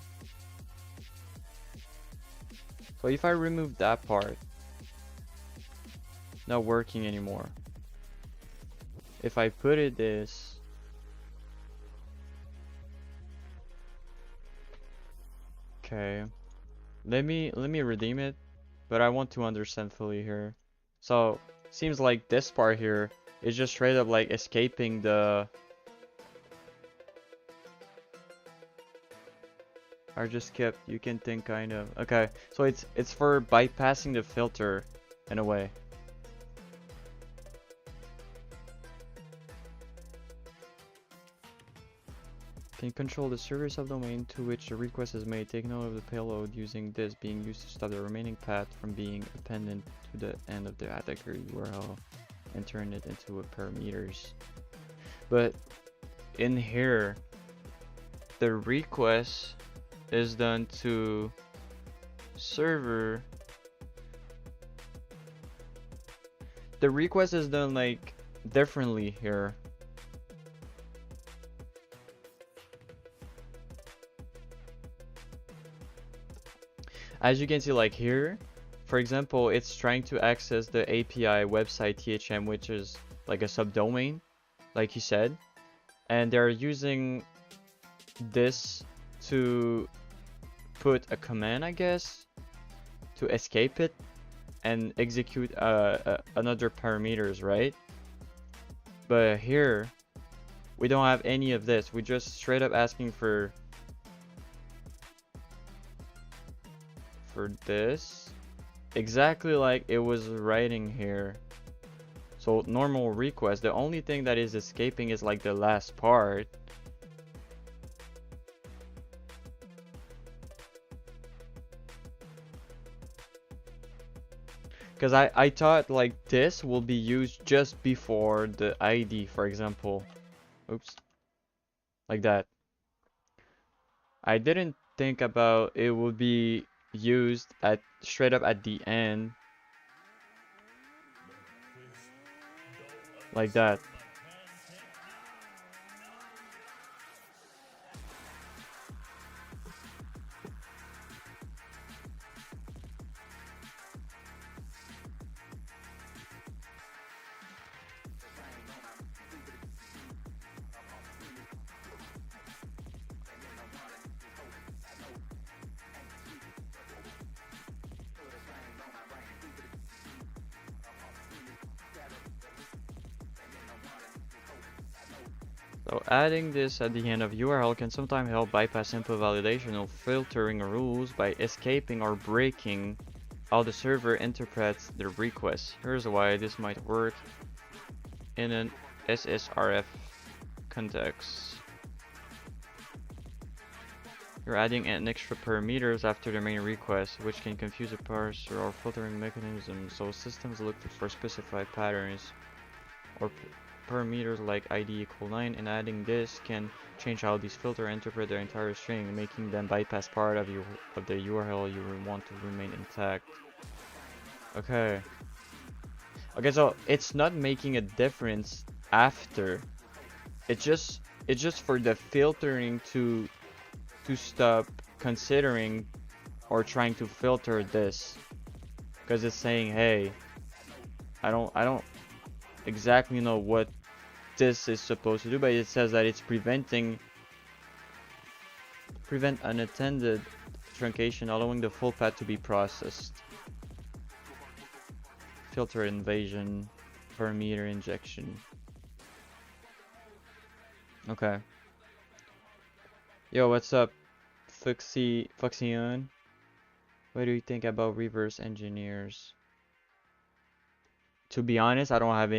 So if I remove that part, not working anymore. If I put it this, okay. Let me redeem it, but I want to understand fully here. So seems like this part here is just straight up like escaping the. I just kept. You can think kind of. Okay, so it's for bypassing the filter, in a way. Can control the server subdomain to which the request is made. Take note of the payload using this being used to stop the remaining path from being appended to the end of the attacker URL and turn it into a parameters. But in here, the request is done to server. The request is done like differently here. As you can see, like here, for example, it's trying to access the API website THM, which is like a subdomain, like he said, and they're using this to put a command, I guess, to escape it and execute another parameters, right? But here, we don't have any of this. We just straight up asking for this, exactly like it was writing here. So normal request, the only thing that is escaping is like the last part. Because I thought like this will be used just before the ID, for example. Oops. Like that. I didn't think about it would be used at straight up at the end. Like that. So adding this at the end of URL can sometimes help bypass simple validation or filtering rules by escaping or breaking how the server interprets the request. Here's why this might work in an SSRF context. You're adding an extra parameters after the main request, which can confuse a parser or filtering mechanism, so systems look for specified patterns or parameters like ID equal 9, and adding this can change how these filters interpret their entire string, making them bypass part of the URL you want to remain intact. Okay. Okay, so it's not making a difference after. It's just for the filtering to stop considering or trying to filter this, because it's saying, hey, I don't exactly know what this is supposed to do, but it says that it's prevent unattended truncation, allowing the full path to be processed. Filter invasion, parameter injection. Okay. Yo, what's up, Foxyon? What do you think about reverse engineers? To be honest, I don't have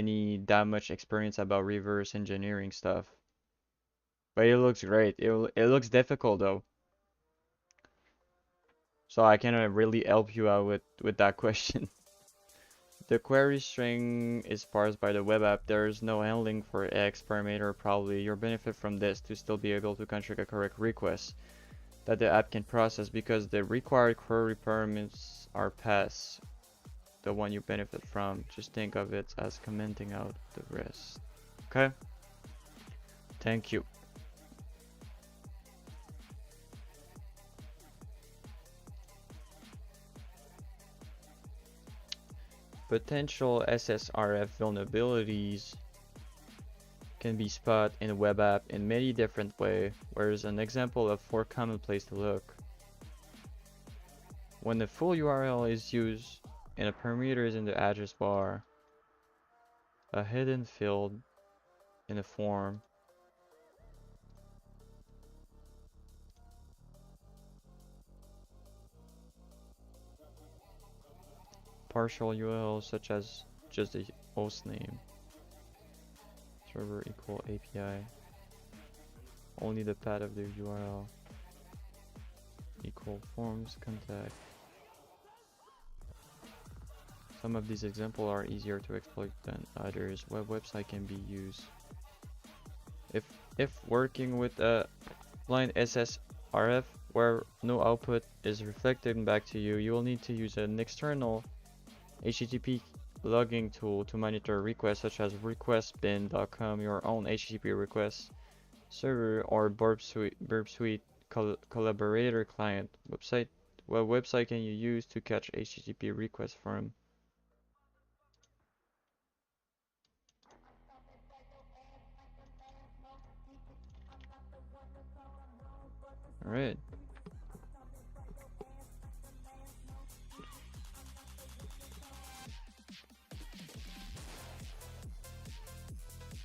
that much experience about reverse engineering stuff. But it looks great. It looks difficult though. So I cannot really help you out with that question. The query string is parsed by the web app. There is no handling for X parameter probably. You'll benefit from this to still be able to construct a correct request that the app can process because the required query parameters are passed. The one you benefit from. Just think of it as commenting out the rest. Okay? Thank you. Potential SSRF vulnerabilities can be spotted in a web app in many different ways. Where's an example of 4 common places to look. When the full URL is used and a parameter is in the address bar, a hidden field in a form, partial URL such as just the host name, server equal API, only the path of the URL, equal forms contact. Some of these examples are easier to exploit than others. Website can be used. If working with a blind SSRF where no output is reflected back to you, you will need to use an external HTTP logging tool to monitor requests such as requestbin.com, your own HTTP request server, or Burp Suite collaborator client website. What website can you use to catch HTTP requests from? Alright.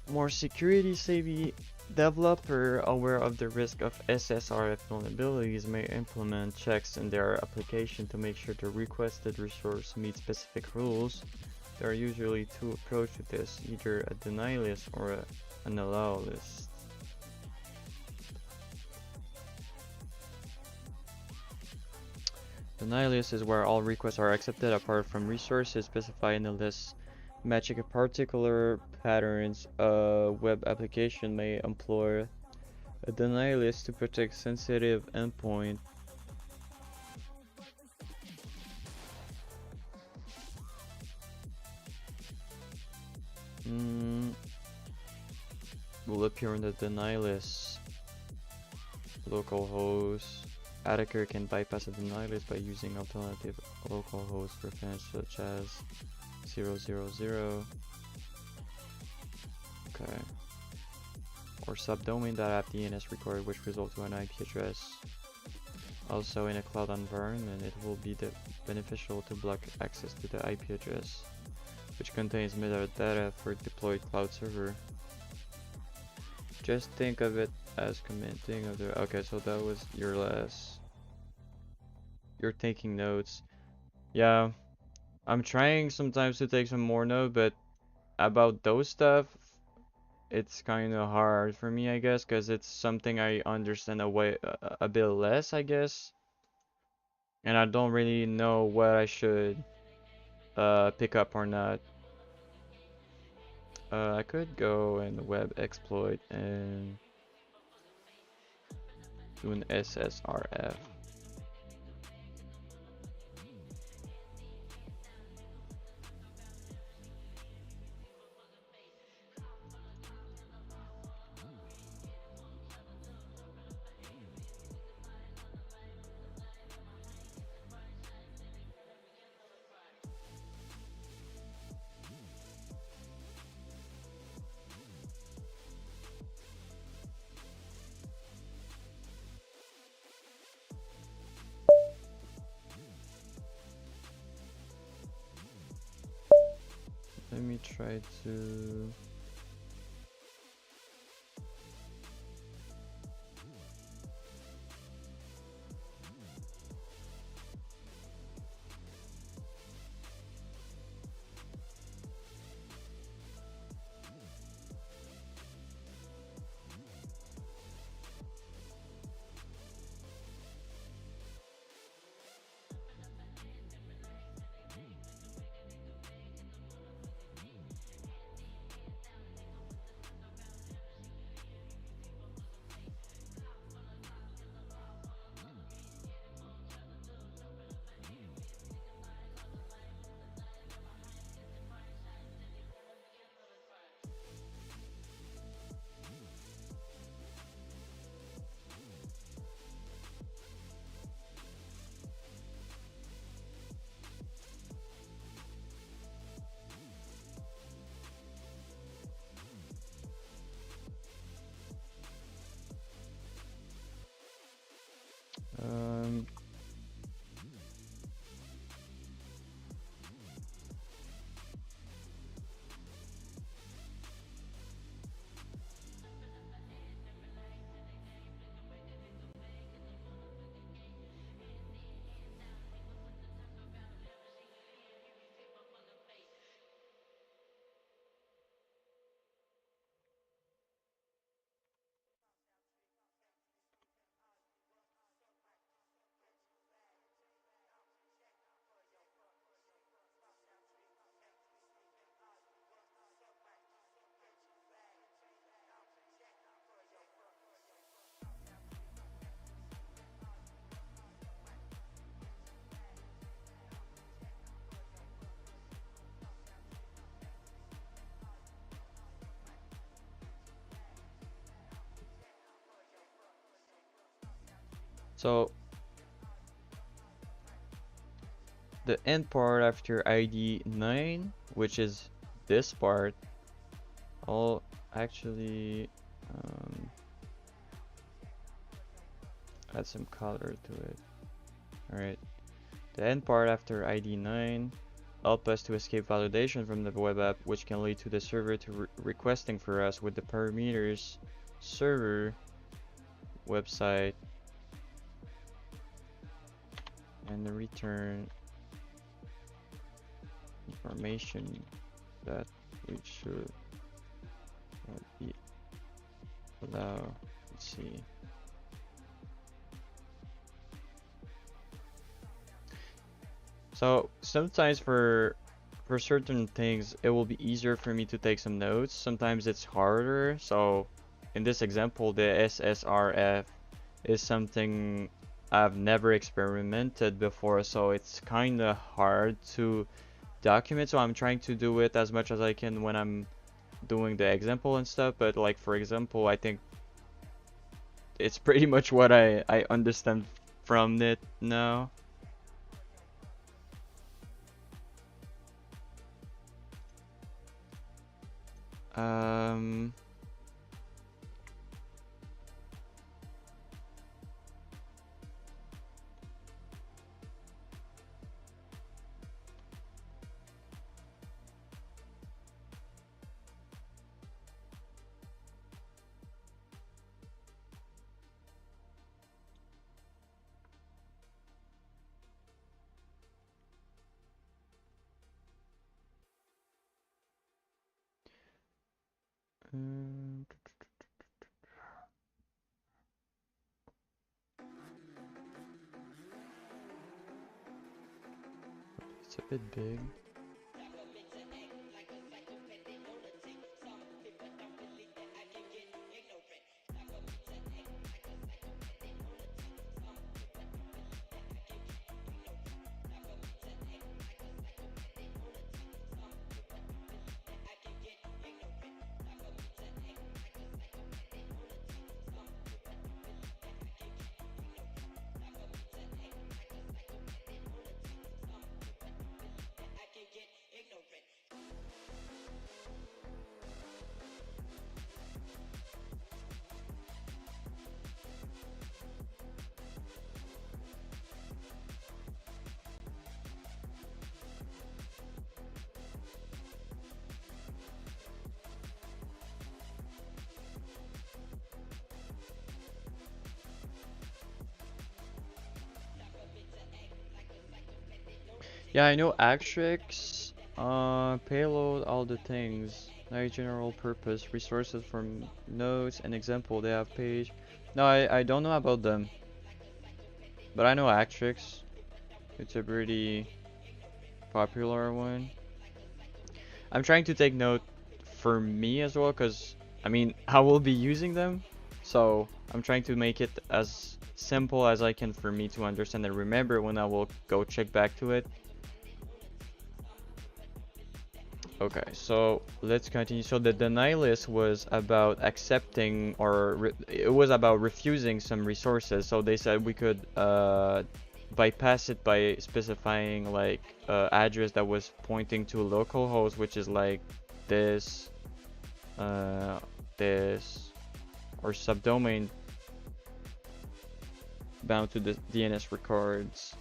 More security savvy developer aware of the risk of SSRF vulnerabilities may implement checks in their application to make sure the requested resource meets specific rules. There are usually 2 approaches to this, either a deny list or an allow list. Deny list is where all requests are accepted apart from resources specified in the list. Matching a particular patterns, a web application may employ a deny list to protect sensitive endpoint. Will appear in the deny list. Localhost. Attacker can bypass a deny list by using alternative localhost reference such as 000. Okay. Or subdomain.app.dns record, which results to an IP address. Also, in a cloud environment, it will be beneficial to block access to the IP address, which contains metadata for deployed cloud server. Just think of it as commenting of the. Okay, so that was your last. You're taking notes. Yeah, I'm trying sometimes to take some more notes, but about those stuff, it's kind of hard for me, I guess, because it's something I understand a bit less, I guess, and I don't really know what I should pick up or not. I could go and web exploit and do an SSRF. Let me try to. So the end part after ID 9, which is this part, I'll actually add some color to it. Alright. The end part after ID 9 help us to escape validation from the web app, which can lead to the server to requesting for us with the parameters server, website, and the return information that we should be allow. Let's see. So sometimes for certain things it will be easier for me to take some notes. Sometimes it's harder. So in this example, the SSRF is something I've never experimented before, so it's kind of hard to document. So I'm trying to do it as much as I can when I'm doing the example and stuff. But like for example, I think it's pretty much what I understand from it now. Um, mm, it's a bit big. Yeah, I know Actrix, payload, all the things. Like general purpose, resources from notes, and example, they have page. No, I don't know about them, but I know Actrix. It's a pretty popular one. I'm trying to take note for me as well, because I mean, I will be using them, so I'm trying to make it as simple as I can for me to understand and remember when I will go check back to it. Okay, so let's continue. So the deny list was about accepting or it was about refusing some resources. So they said we could bypass it by specifying like address that was pointing to localhost, which is like this, uh, this, or subdomain bound to the DNS records.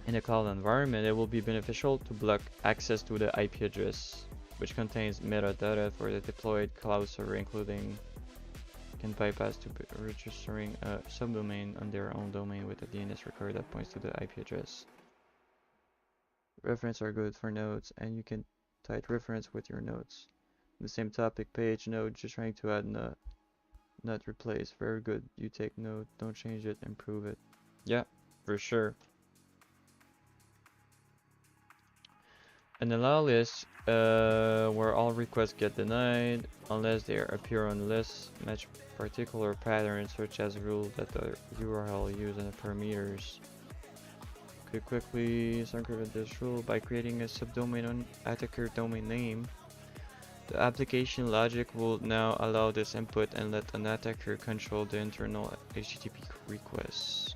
In a cloud environment, it will be beneficial to block access to the IP address, which contains metadata for the deployed cloud server, including can bypass to registering a subdomain on their own domain with a DNS record that points to the IP address. References are good for notes, and you can type reference with your notes. The same topic page note, just trying to add not replace. Very good. You take note, don't change it, improve it. Yeah, for sure. An allow list where all requests get denied unless they appear on the list, match particular patterns such as rule that the URL used and the parameters. Could quickly circumvent this rule by creating a subdomain on attacker domain name The application logic will now allow this input and let an attacker control the internal HTTP requests.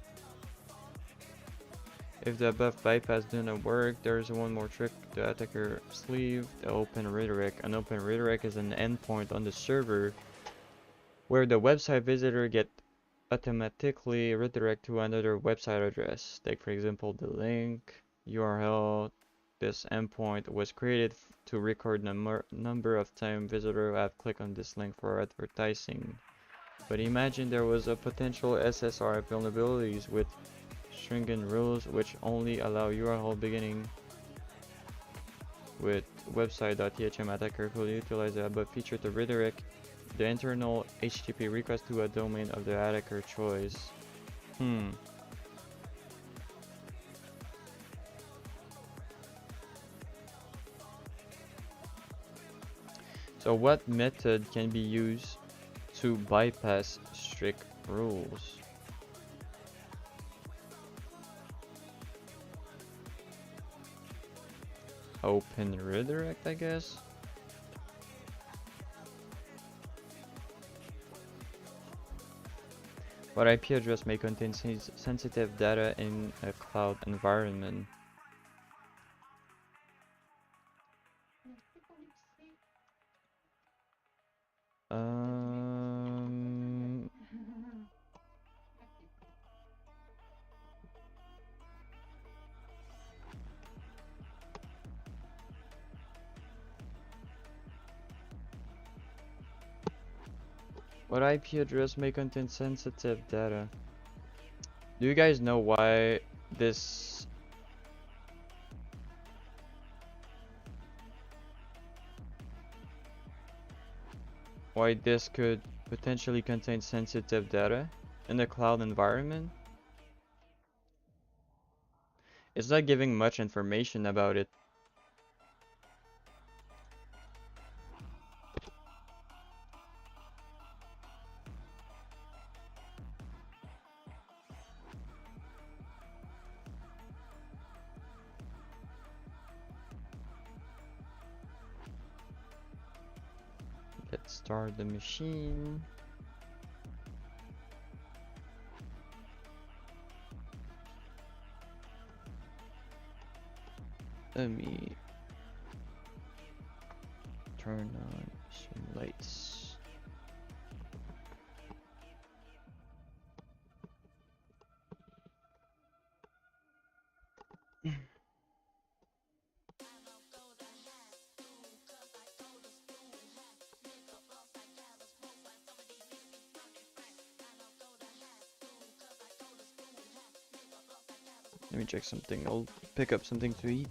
If the above bypass didn't work, there's one more trick the attacker sleeve, the open redirect. An open redirect is an endpoint on the server where the website visitor get automatically redirect to another website address. Take for example the link URL. This endpoint was created to record number of time visitor have clicked on this link for advertising. But imagine there was a potential SSR vulnerabilities with stringent rules which only allow URL beginning with website.thm. Attacker could utilize the above feature to redirect the internal HTTP request to a domain of the attacker choice. So what method can be used to bypass strict rules? Open redirect, I guess. What IP address may contain sensitive data in a cloud environment? What IP address may contain sensitive data? Do you guys know why this could potentially contain sensitive data in the cloud environment? It's not giving much information about it. Let's start the machine. Let me turn on some lights. Let me check something. I'll pick up something to eat.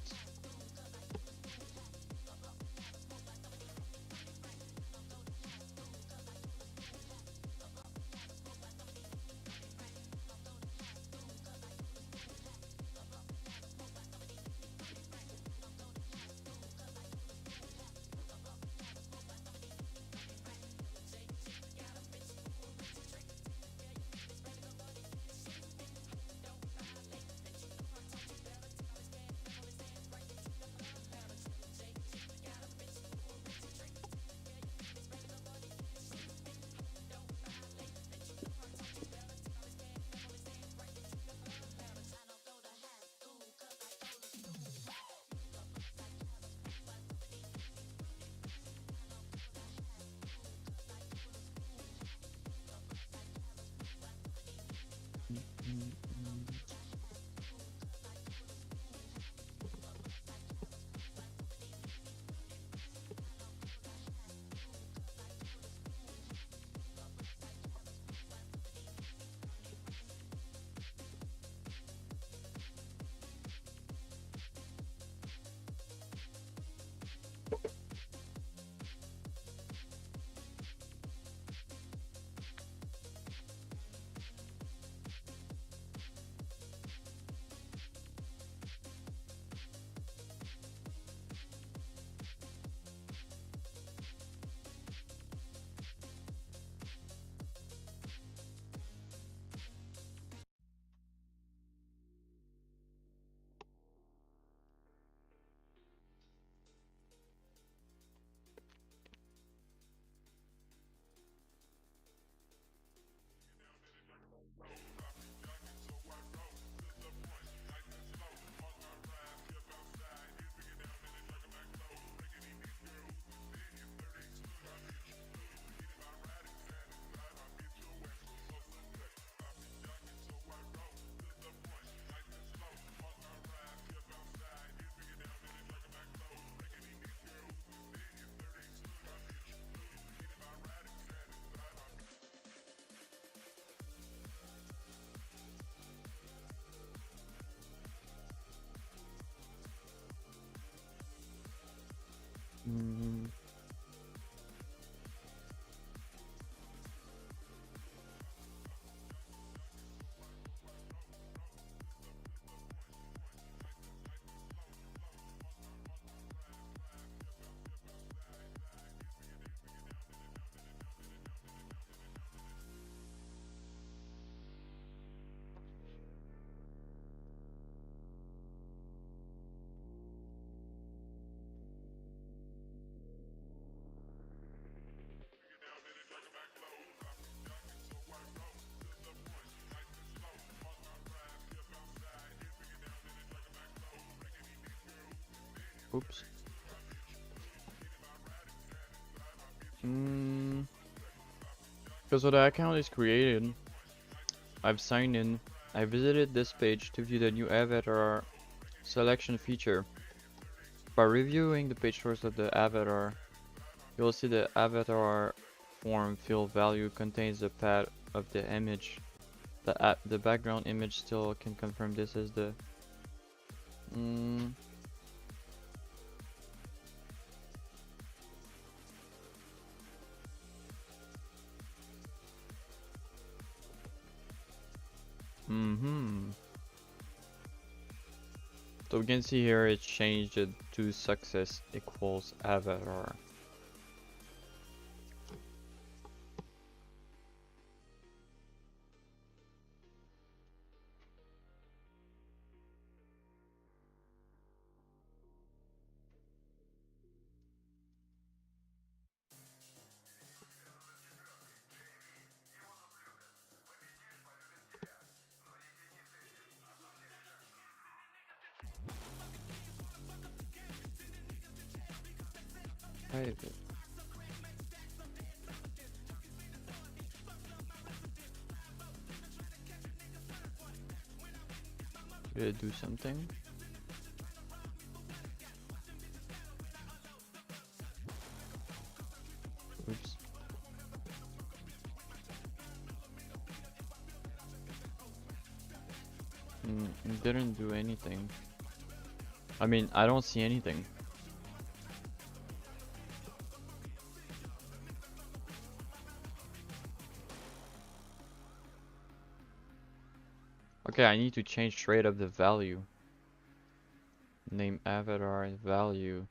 Oops. Because when the account is created, I've signed in. I visited this page to view the new avatar selection feature. By reviewing the page source of the avatar, you'll see the avatar form field value contains the path of the image. The background image still can confirm this as the So we can see here it's changed it to success equals avatar. Private. Did it do something? Oops. It didn't do anything. I mean, I don't see anything. Okay, I need to change straight up the value. Name avatar and value.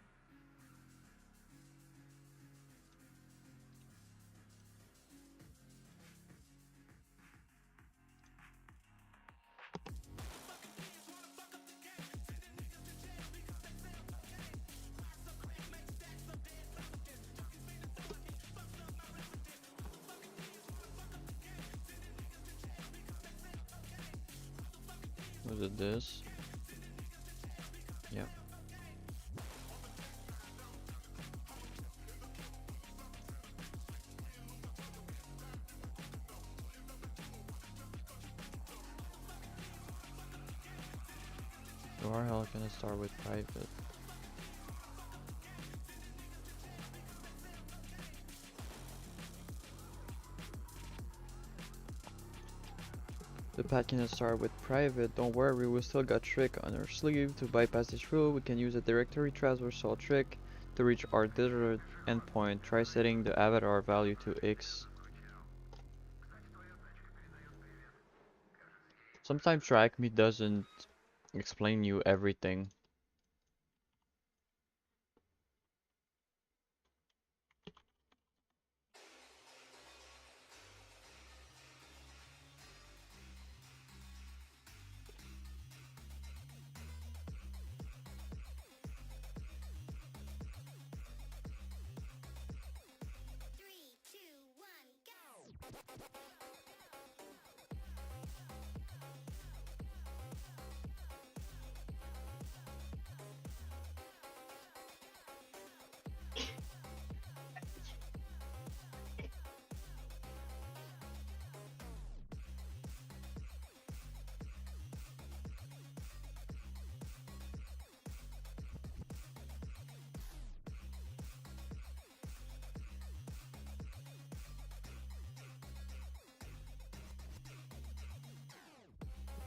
Was it this? Yeah. URL gonna start with private. The path can start with private. Don't worry, we still got trick on our sleeve. To bypass this rule, we can use a directory traversal trick to reach our desired endpoint. Try setting the avatar value to X. Sometimes Tryhackme doesn't explain you everything.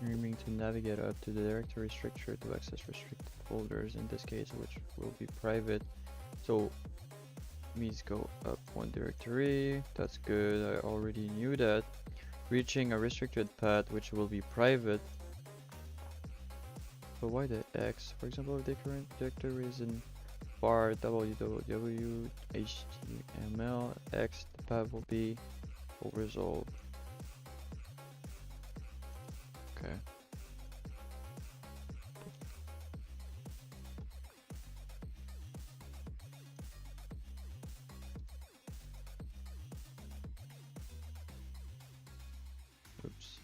Aiming to navigate up to the directory structure to access restricted folders, in this case, which will be private. So means go up one directory. That's good, I already knew that. Reaching a restricted path, which will be private. But why the X? For example, if the current directory is in var www html x, the path will be resolved. Okay. Oops.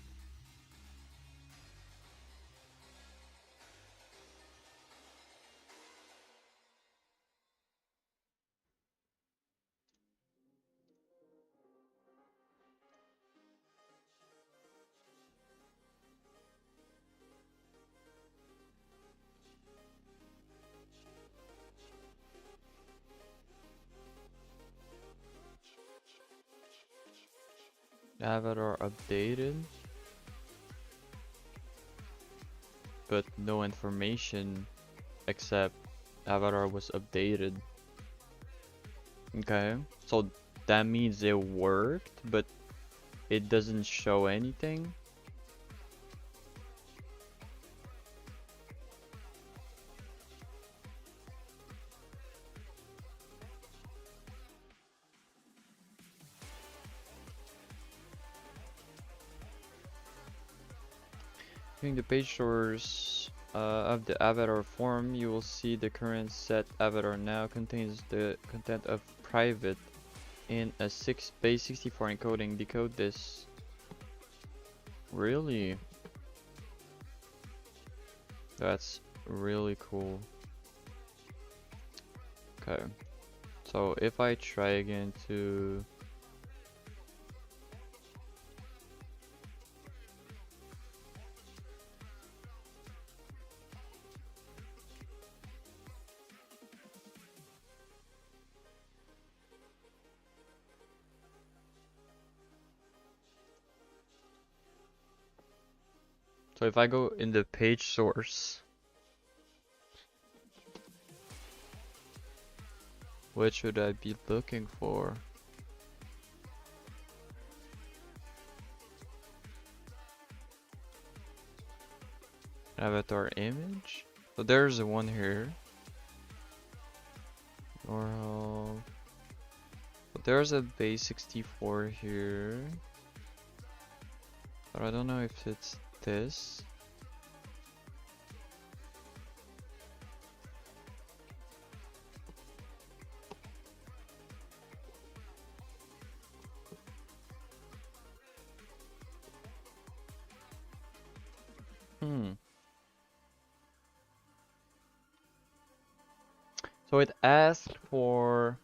Avatar updated, but no information except avatar was updated. Okay, so that means it worked, but it doesn't show anything. During the page source of the avatar form, you will see the current set avatar now contains the content of private in a base 64 encoding. Decode this. Really? That's really cool. Okay. So if I try again to so if I go in the page source, what should I be looking for? Avatar image? So there's one here. Or but there's a base 64 here. But I don't know if it's this. So it asked for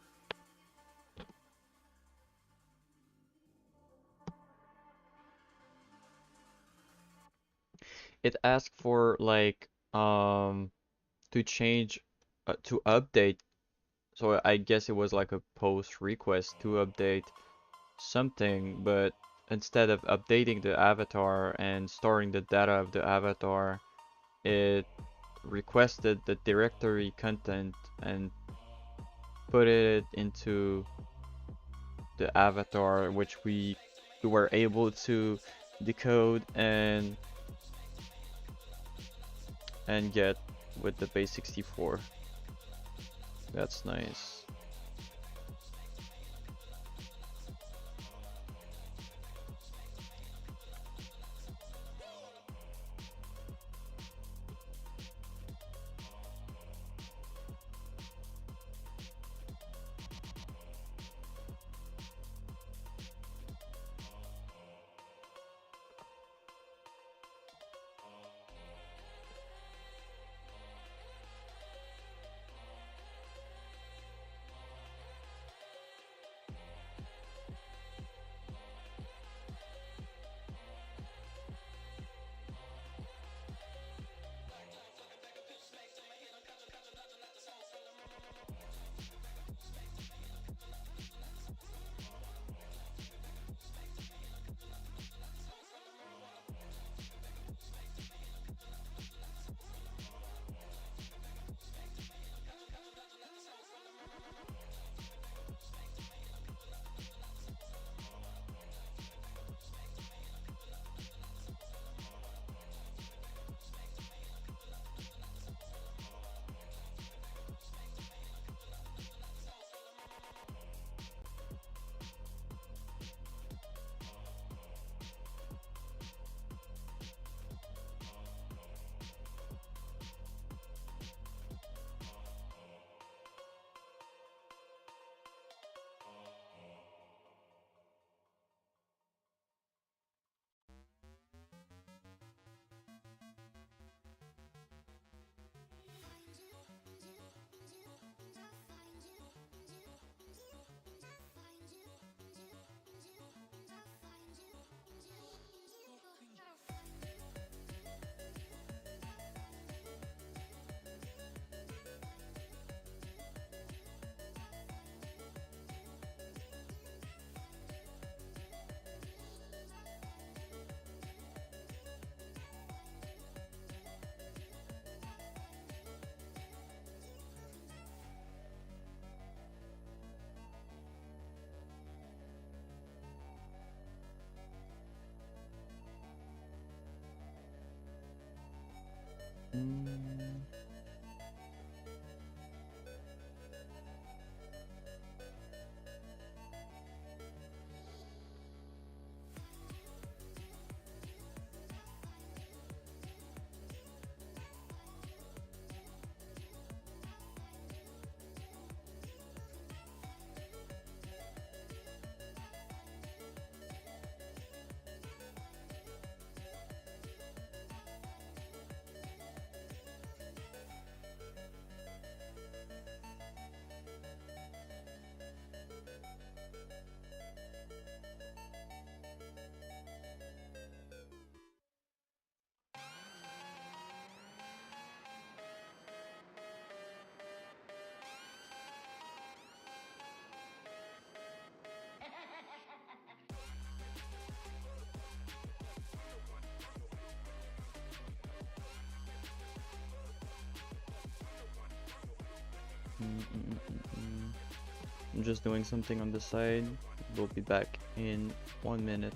like to change to update. So I guess it was like a post request to update something, but instead of updating the avatar and storing the data of the avatar, it requested the directory content and put it into the avatar, which we were able to decode and get with the base 64. That's nice. Mm. I'm just doing something on the side. We'll be back in 1 minute.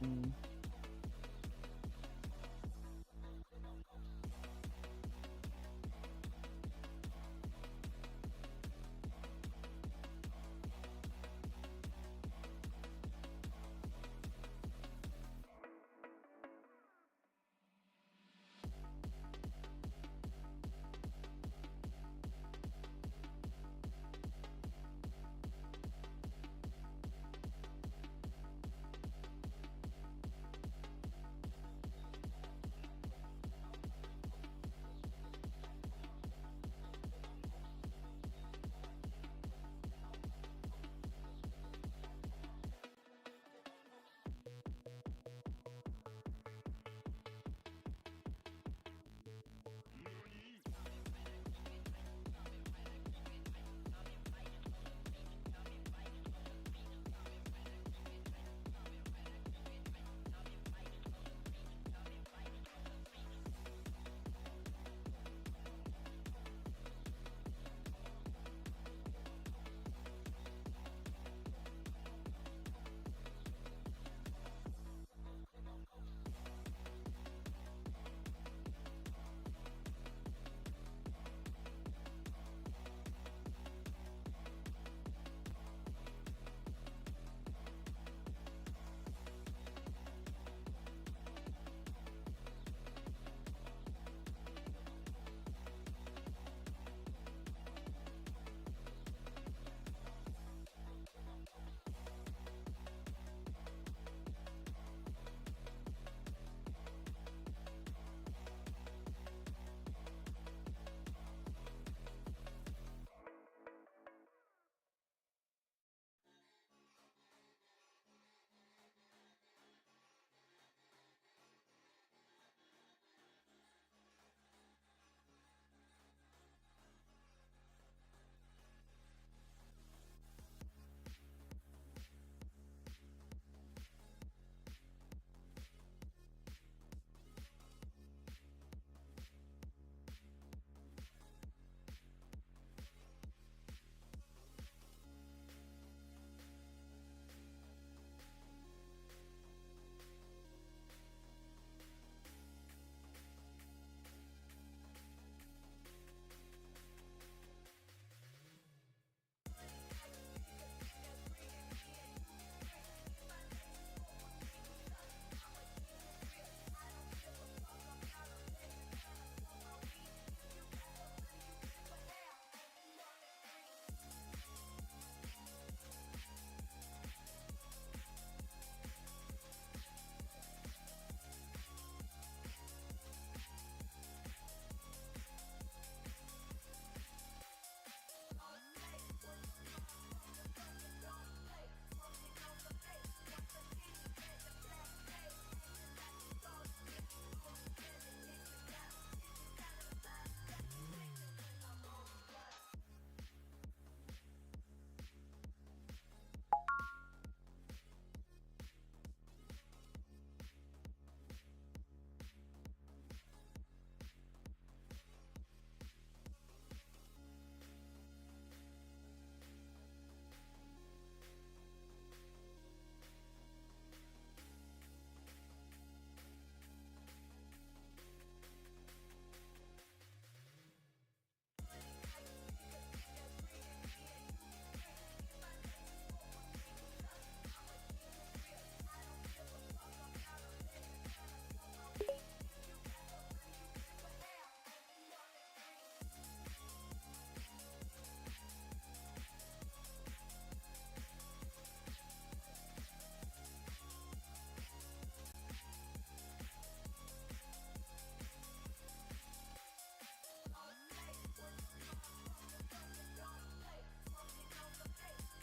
Mm.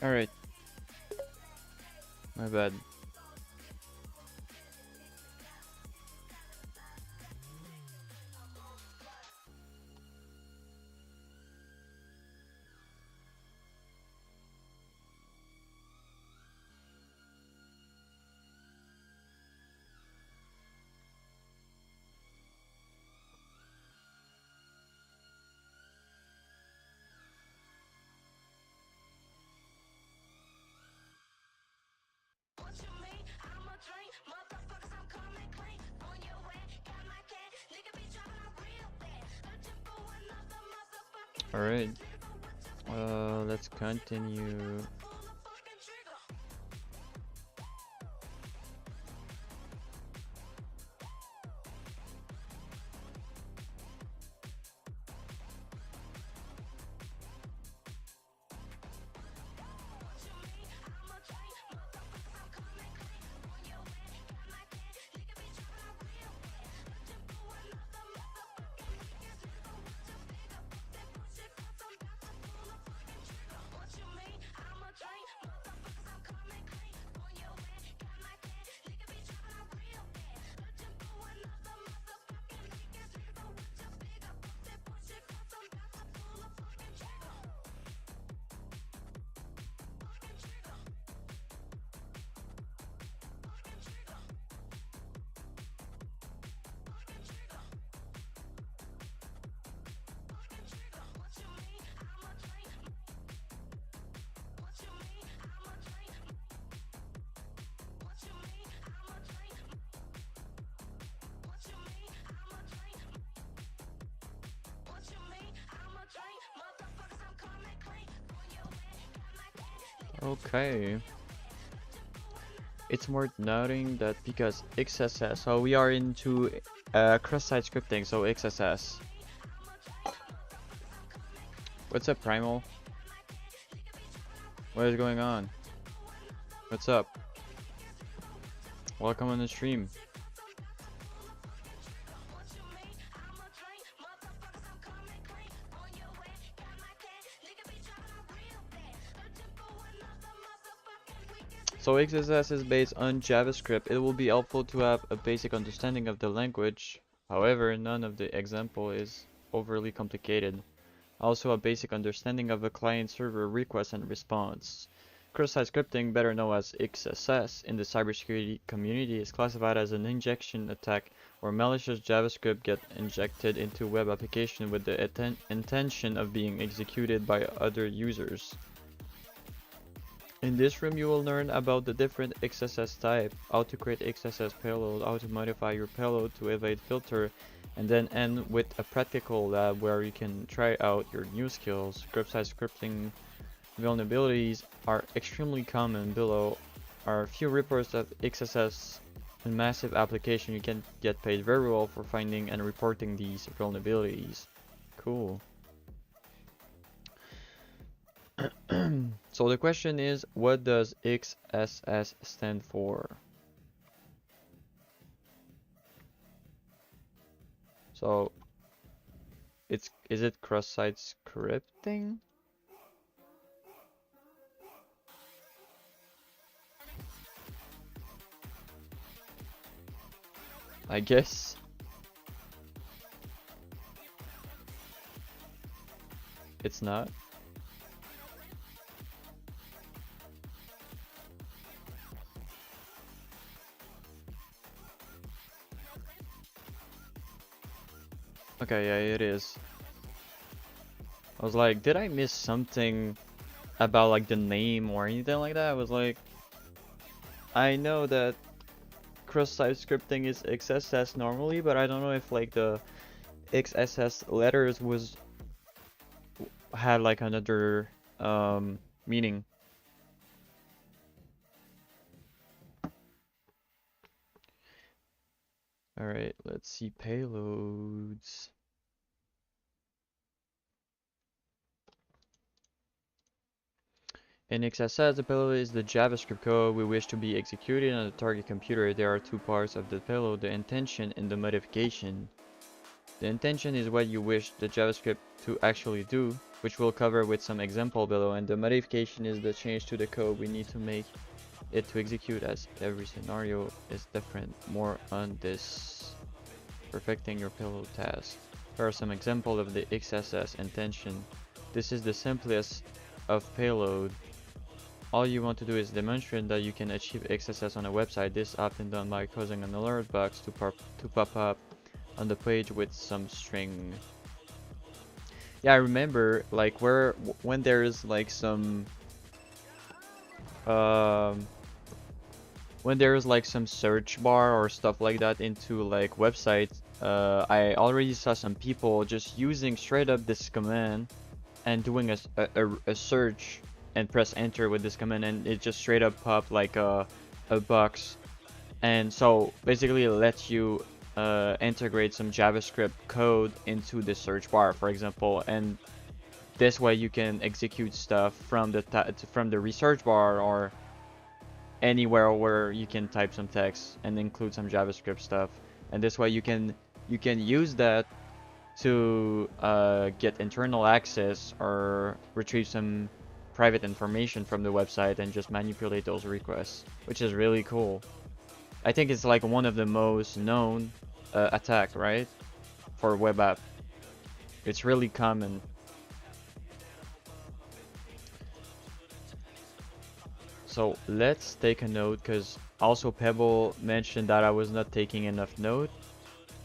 Alright, my bad. Alright, let's continue. Okay. It's worth noting that because XSS, so we are into cross-site scripting, so XSS. What's up, Primal? What is going on? What's up? Welcome on the stream. So XSS is based on JavaScript. It will be helpful to have a basic understanding of the language. However, none of the example is overly complicated. Also a basic understanding of a client-server request and response. Cross-site scripting, better known as XSS, in the cybersecurity community is classified as an injection attack where malicious JavaScript gets injected into web application with the intention of being executed by other users. In this room you will learn about the different XSS type, how to create XSS payload, how to modify your payload to evade filter, and then end with a practical lab where you can try out your new skills. Cross-site scripting vulnerabilities are extremely common. Below are a few reports of XSS in massive application. You can get paid very well for finding and reporting these vulnerabilities. Cool. So the question is, what does XSS stand for? So is it cross-site scripting? I guess. It's not. Okay, yeah, it is. I was like, did I miss something about like the name or anything like that? I was like, I know that cross-site scripting is XSS normally, but I don't know if like the XSS letters had like another meaning. Alright, let's see payloads. In XSS, the payload is the JavaScript code we wish to be executed on the target computer. There are two parts of the payload, the intention and the modification. The intention is what you wish the JavaScript to actually do. which we'll cover with some example below. And the modification is the change to the code we need to make it to execute, as every scenario is different. More on this. Perfecting your payload task. Here are some examples of the XSS intention. This is the simplest of payload. All you want to do is demonstrate that you can achieve XSS on a website. This is often done by causing an alert box to pop up on the page with some string. Yeah, I remember like when there's like some um when there's like some search bar or stuff like that into like websites, I already saw some people just using straight up this command and doing a search and press enter with this command, and it just straight up pop like a box. And so basically it lets you integrate some JavaScript code into the search bar, for example, and this way you can execute stuff from the research bar or anywhere where you can type some text and include some JavaScript stuff. And this way you can use that to get internal access or retrieve some private information from the website and just manipulate those requests, which is really cool. I think it's like one of the most known attack, right, for web app. It's really common. So let's take a note, because also Pebble mentioned that I was not taking enough note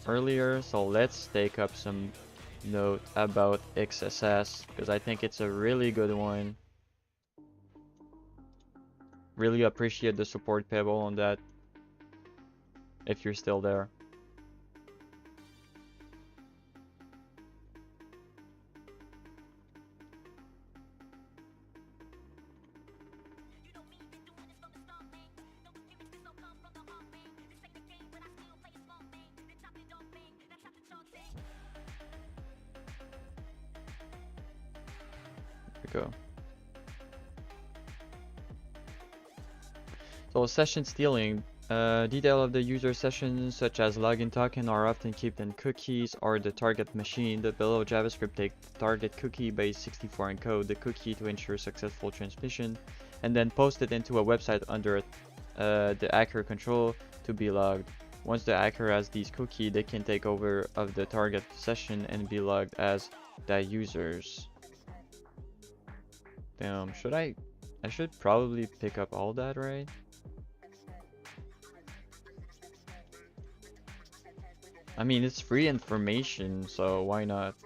earlier. So let's take up some note about XSS, because I think it's a really good one. Really appreciate the support, Pebble, on that, if you're still there. Go. So session stealing. Detail of the user session, such as login token, are often kept in cookies or the target machine. The below JavaScript take the target cookie base 64 encode the cookie to ensure successful transmission, and then post it into a website under the hacker control to be logged. Once the hacker has these cookies, they can take over of the target session and be logged as the users. Damn, I should probably pick up all that, right? I mean, it's free information, so why not?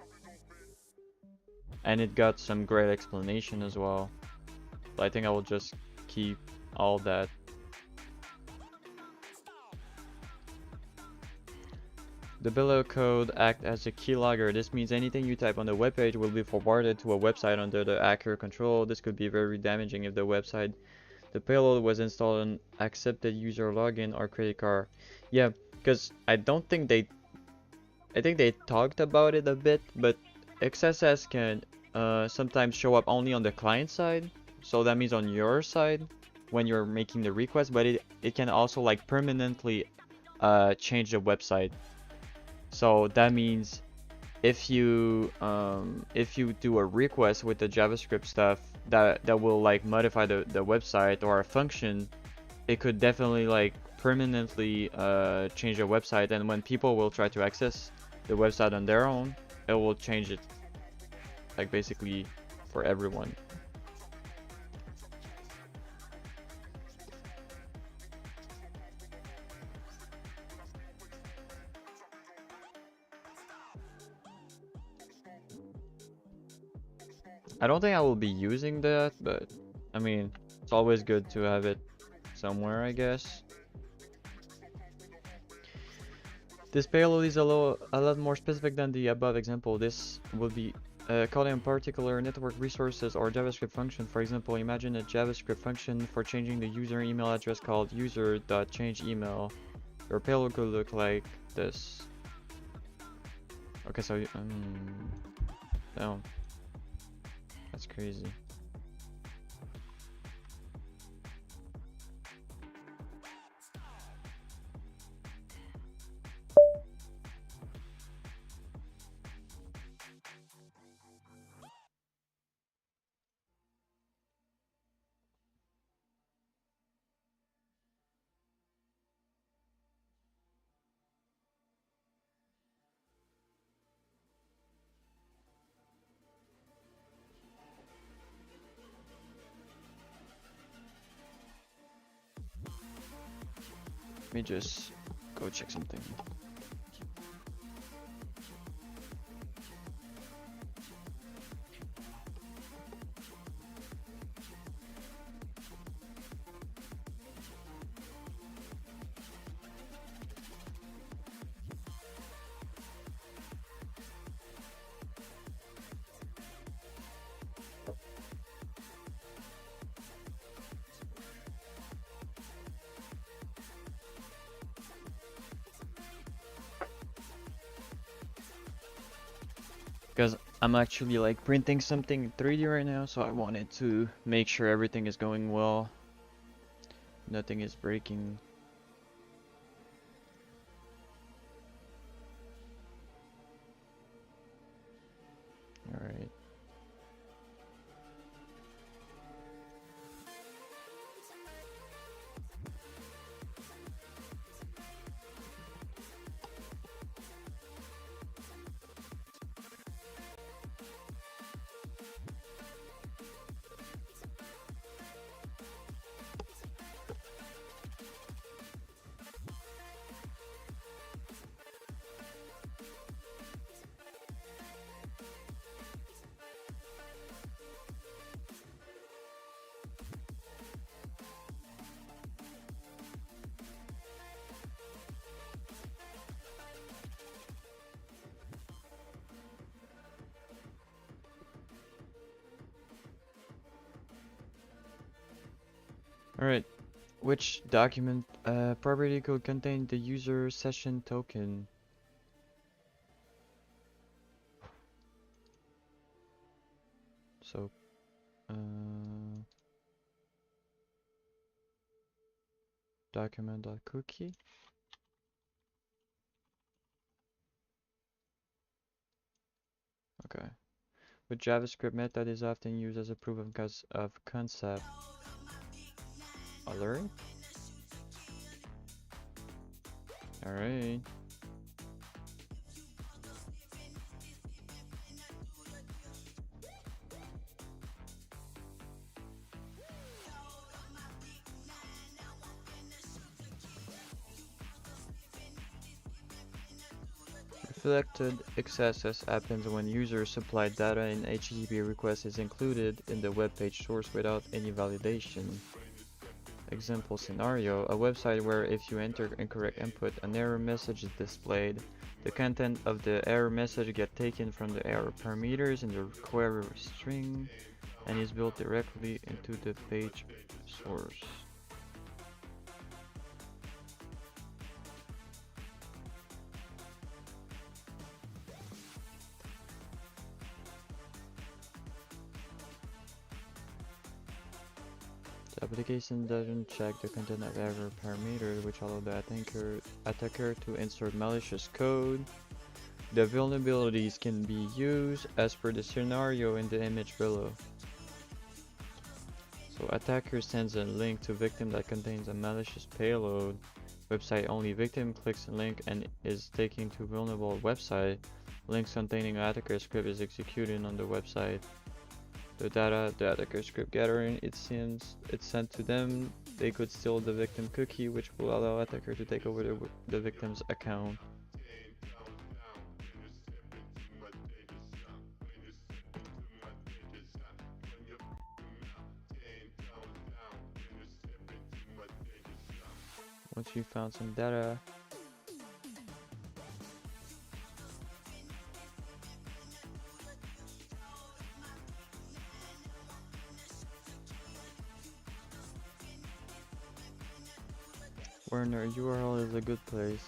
And it got some great explanation as well. But I think I will just keep all that. The below code act as a keylogger. This means anything you type on the web page will be forwarded to a website under the hacker control. This could be very damaging if the payload was installed on accepted user login or credit card. Yeah, because I think they talked about it a bit, but XSS can sometimes show up only on the client side. So that means on your side when you're making the request, but it can also like permanently change the website. So that means if you do a request with the JavaScript stuff that will like modify the website or a function, it could definitely like permanently change the website, and when people will try to access the website on their own, it will change it like basically for everyone. I don't think I will be using that, but I mean, it's always good to have it somewhere, I guess. This payload is a lot more specific than the above example. This will be calling particular network resources or JavaScript function. For example, imagine a JavaScript function for changing the user email address called user.changeEmail. Your payload could look like this. Okay, so no, that's crazy. Let me just go check something. Because I'm actually like printing something in 3D right now, so I wanted to make sure everything is going well. Nothing is breaking. Alright. Alright. Which document property could contain the user session token? So, document.cookie. Okay. Which JavaScript method is often used as a proof of concept? Alert? Alright. Reflected XSS happens when user supplied data in HTTP request is included in the web page source without any validation. Example scenario, a website where if you enter incorrect input, an error message is displayed. The content of the error message gets taken from the error parameters in the query string and is built directly into the page source. The application doesn't check the content of error parameters, which allow the attacker to insert malicious code. The vulnerabilities can be used as per the scenario in the image below. So attacker sends a link to victim that contains a malicious payload. Website only victim clicks the link and is taken to vulnerable website. Links containing attacker script is executed on the website. The data the attacker script gathering, it's sent to them. They could steal the victim cookie, which will allow attacker to take over the victim's account. Once you found some data, Werner, URL is a good place.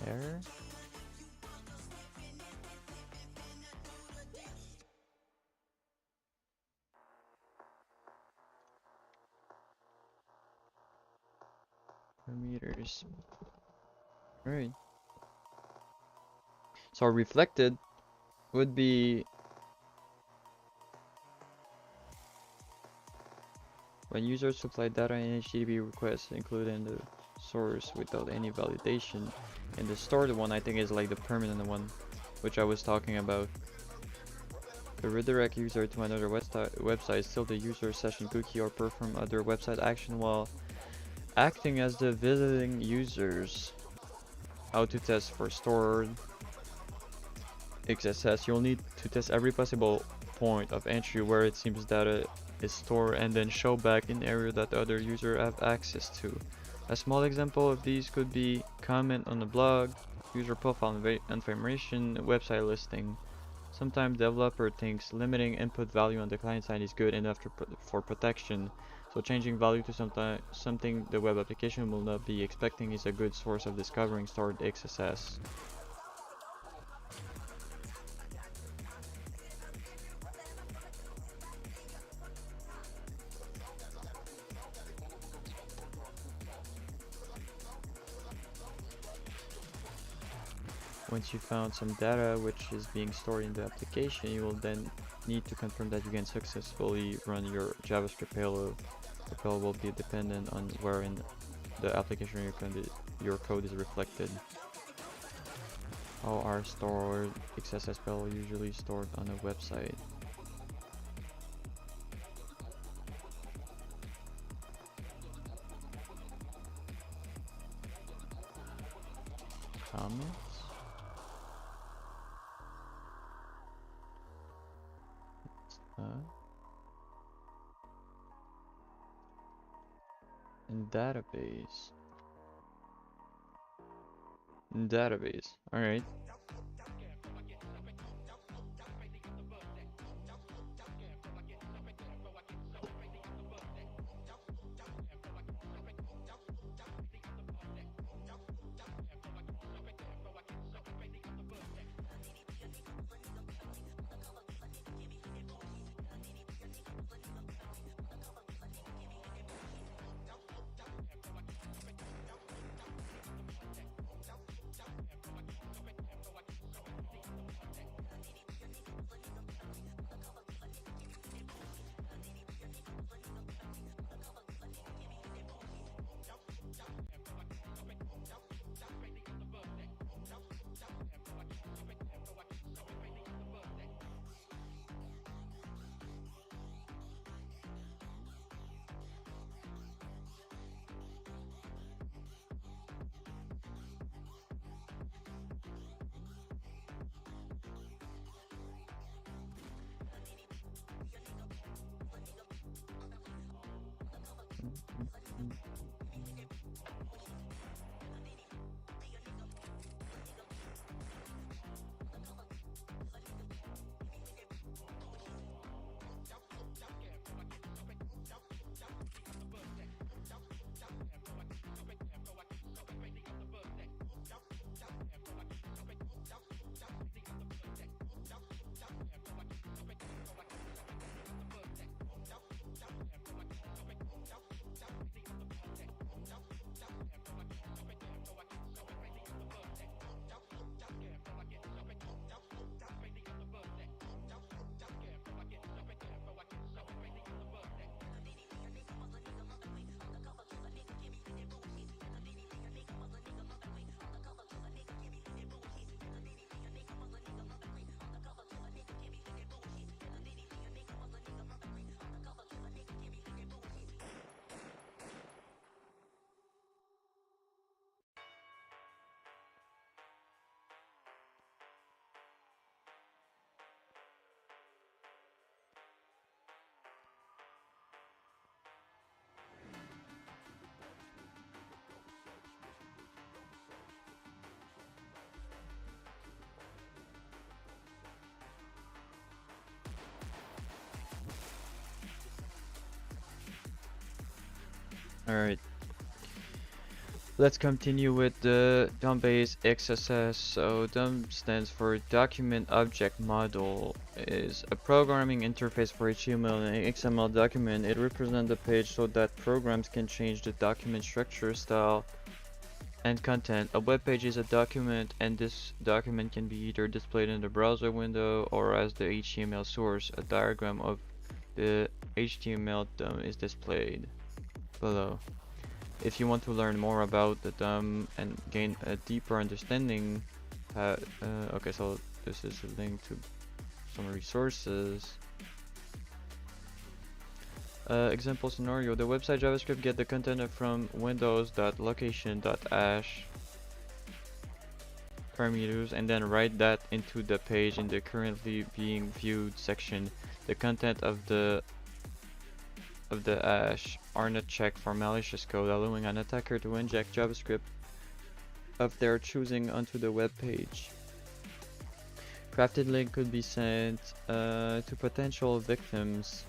Error? Parameters. Alright. So reflected would be when users supply data in HTTP requests, including the source without any validation. And the stored one I think is like the permanent one, which I was talking about. To redirect user to another website, still the user session cookie or perform other website action while acting as the visiting users. How to test for stored XSS. You'll need to test every possible point of entry where it seems data is stored and then show back in area that the other user have access to. A small example of these could be comment on the blog, user profile information, website listing. Sometimes developer thinks limiting input value on the client side is good enough for protection, so changing value to something the web application will not be expecting is a good source of discovering stored XSS. Once you found some data which is being stored in the application, you will then need to confirm that you can successfully run your JavaScript payload. The payload will be dependent on where in the application your code is reflected. How are stored XSS payload usually stored on a website? Comments? In database. In database. Alright. Alright. Let's continue with the DOM-based XSS. So DOM stands for Document Object Model. Is a programming interface for HTML and XML document. It represents the page so that programs can change the document structure, style, and content. A web page is a document, and this document can be either displayed in the browser window or as the HTML source. A diagram of the HTML DOM is displayed below. If you want to learn more about the DOM and gain a deeper understanding, okay, so this is a link to some resources. Example scenario: the website JavaScript get the content from windows.location.hash parameters and then write that into the page in the currently being viewed section. The content of the hash are not checked for malicious code, allowing an attacker to inject JavaScript of their choosing onto the web page. Crafted link could be sent to potential victims,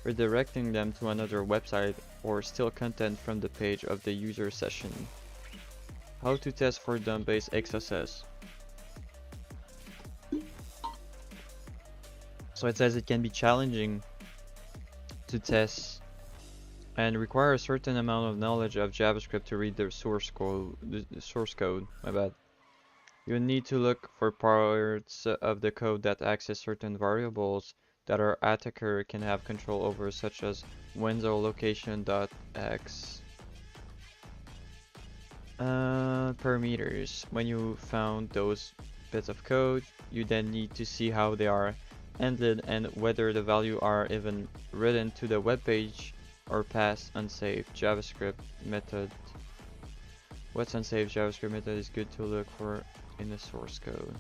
redirecting them to another website or steal content from the page of the user session. How to test for dump-based XSS. So it says it can be challenging to test and require a certain amount of knowledge of JavaScript to read the source code. My bad. You need to look for parts of the code that access certain variables that our attacker can have control over, such as window location.x. Parameters. When you found those bits of code, you then need to see how they are handled and whether the value are even written to the web page or passed unsafe JavaScript method. What's unsafe JavaScript method is good to look for in the source code.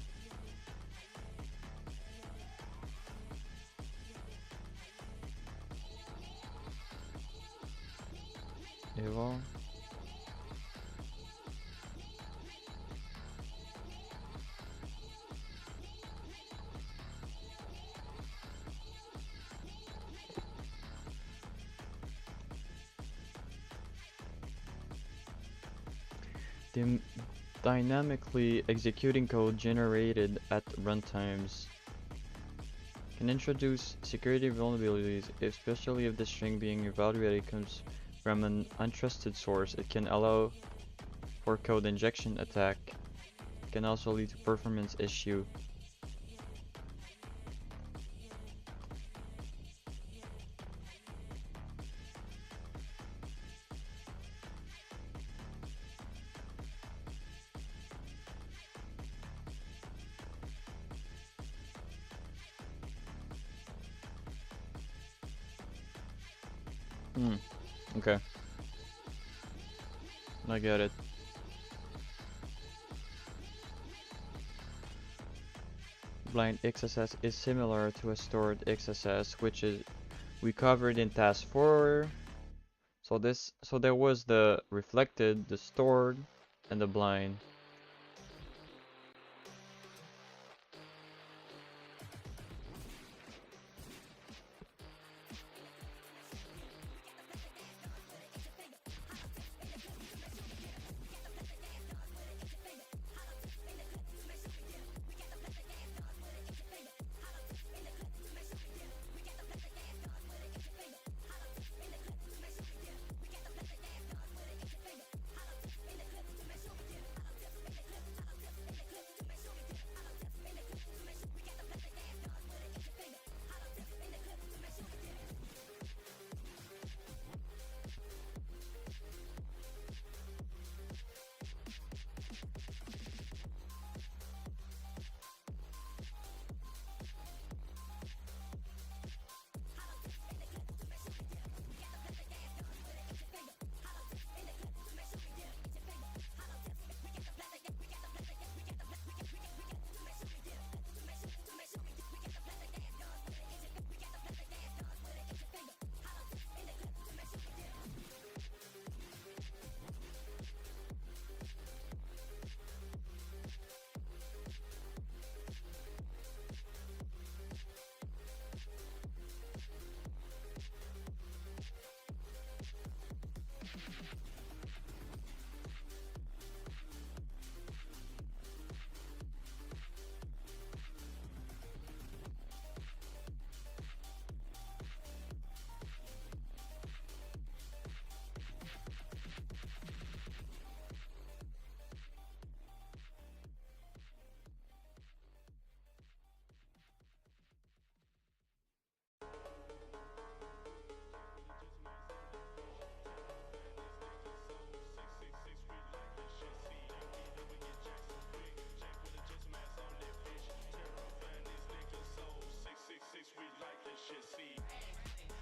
Eval. Dynamically executing code generated at runtimes can introduce security vulnerabilities, especially if the string being evaluated comes from an untrusted source. It can allow for code injection attack. It can also lead to performance issue. Okay. I get it. Blind XSS is similar to a stored XSS, which is we covered in task 4. So there was the reflected, the stored, and the blind.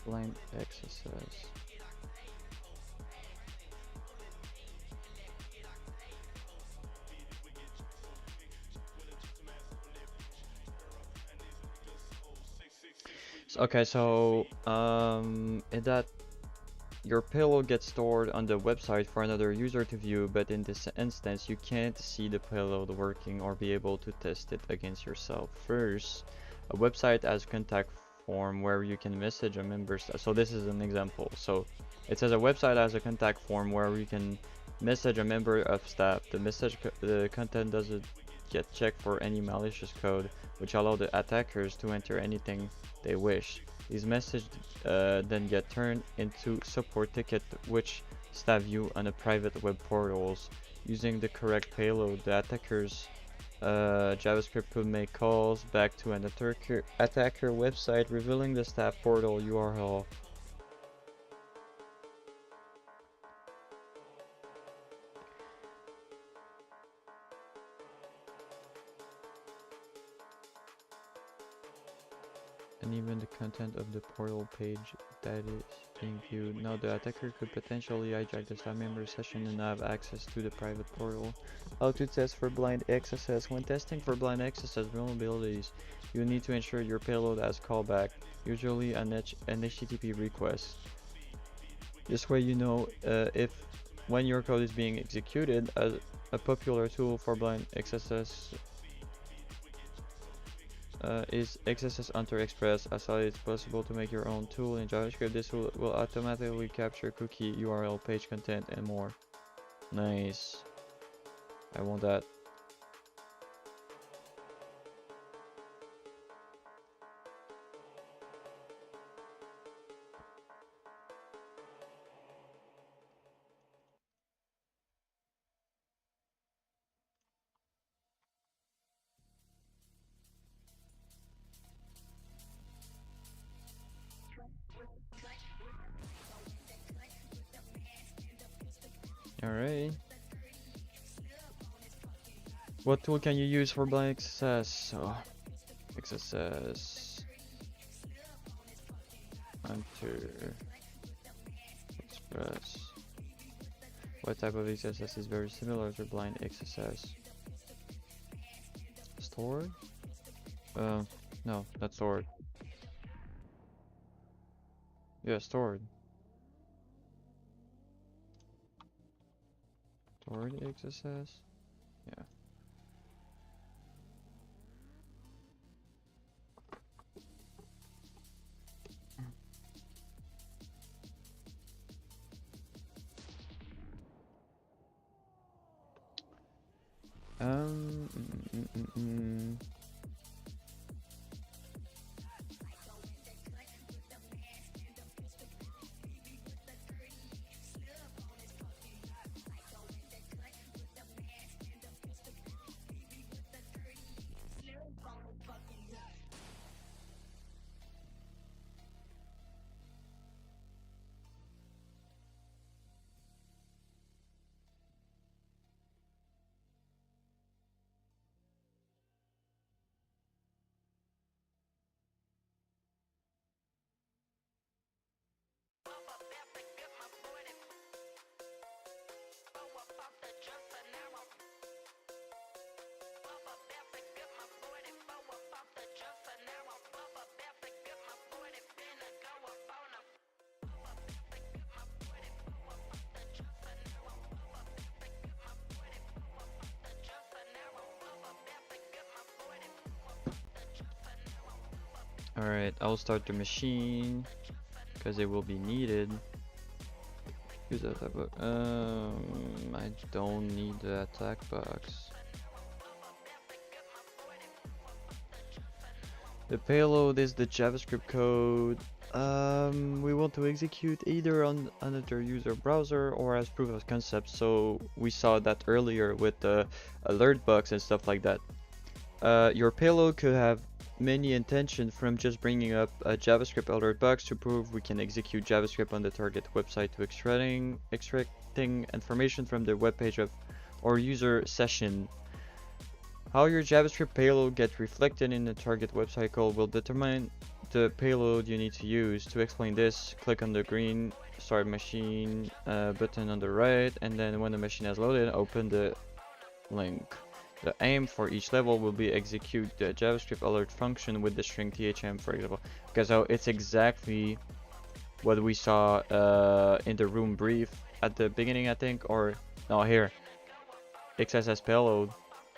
blind XSS. Okay, so in that your payload gets stored on the website for another user to view, but in this instance you can't see the payload working or be able to test it against yourself. First, a website has a contact form where you can message a member. So this is an example. So it says a website has a contact form where you can message a member of staff. The content doesn't get checked for any malicious code, which allow the attackers to enter anything they wish. These messages then get turned into support ticket, which staff view on a private web portals. Using the correct payload, the attackers JavaScript could make calls back to an attacker website, revealing the staff portal URL. And even the content of the portal page that is being viewed. Now the attacker could potentially hijack the staff member session and have access to the private portal. How to test for blind XSS. When testing for blind XSS vulnerabilities, you need to ensure your payload has callback, usually an HTTP request. This way you know if when your code is being executed. As a popular tool for blind XSS is XSS Hunter Express. As such, it's possible to make your own tool in JavaScript. This will automatically capture cookie, URL, page content, and more. Nice. I want that. Alright. What tool can you use for blind XSS? Oh, XSS Hunter Express. What type of XSS is very similar to blind XSS? Stored? No, not stored. Yeah, stored. Stored XSS? Yeah. Um, mm, mm, mm, mm. Alright, I'll start the machine because it will be needed. Use that type of, I don't need the attack box. The payload is the JavaScript code. We want to execute either on another user browser or as proof of concept. So we saw that earlier with the alert box and stuff like that. Your payload could have many intentions, from just bringing up a JavaScript alert box to prove we can execute JavaScript on the target website, to extracting information from the web page of or user session. How your JavaScript payload gets reflected in the target website code will determine the payload you need to use. To explain this, click on the green Start Machine button on the right, and then when the machine has loaded, open the link. The aim for each level will be execute the JavaScript alert function with the string THM, for example. Okay, so it's exactly what we saw in the room brief at the beginning, I think, or no, here. XSS payload.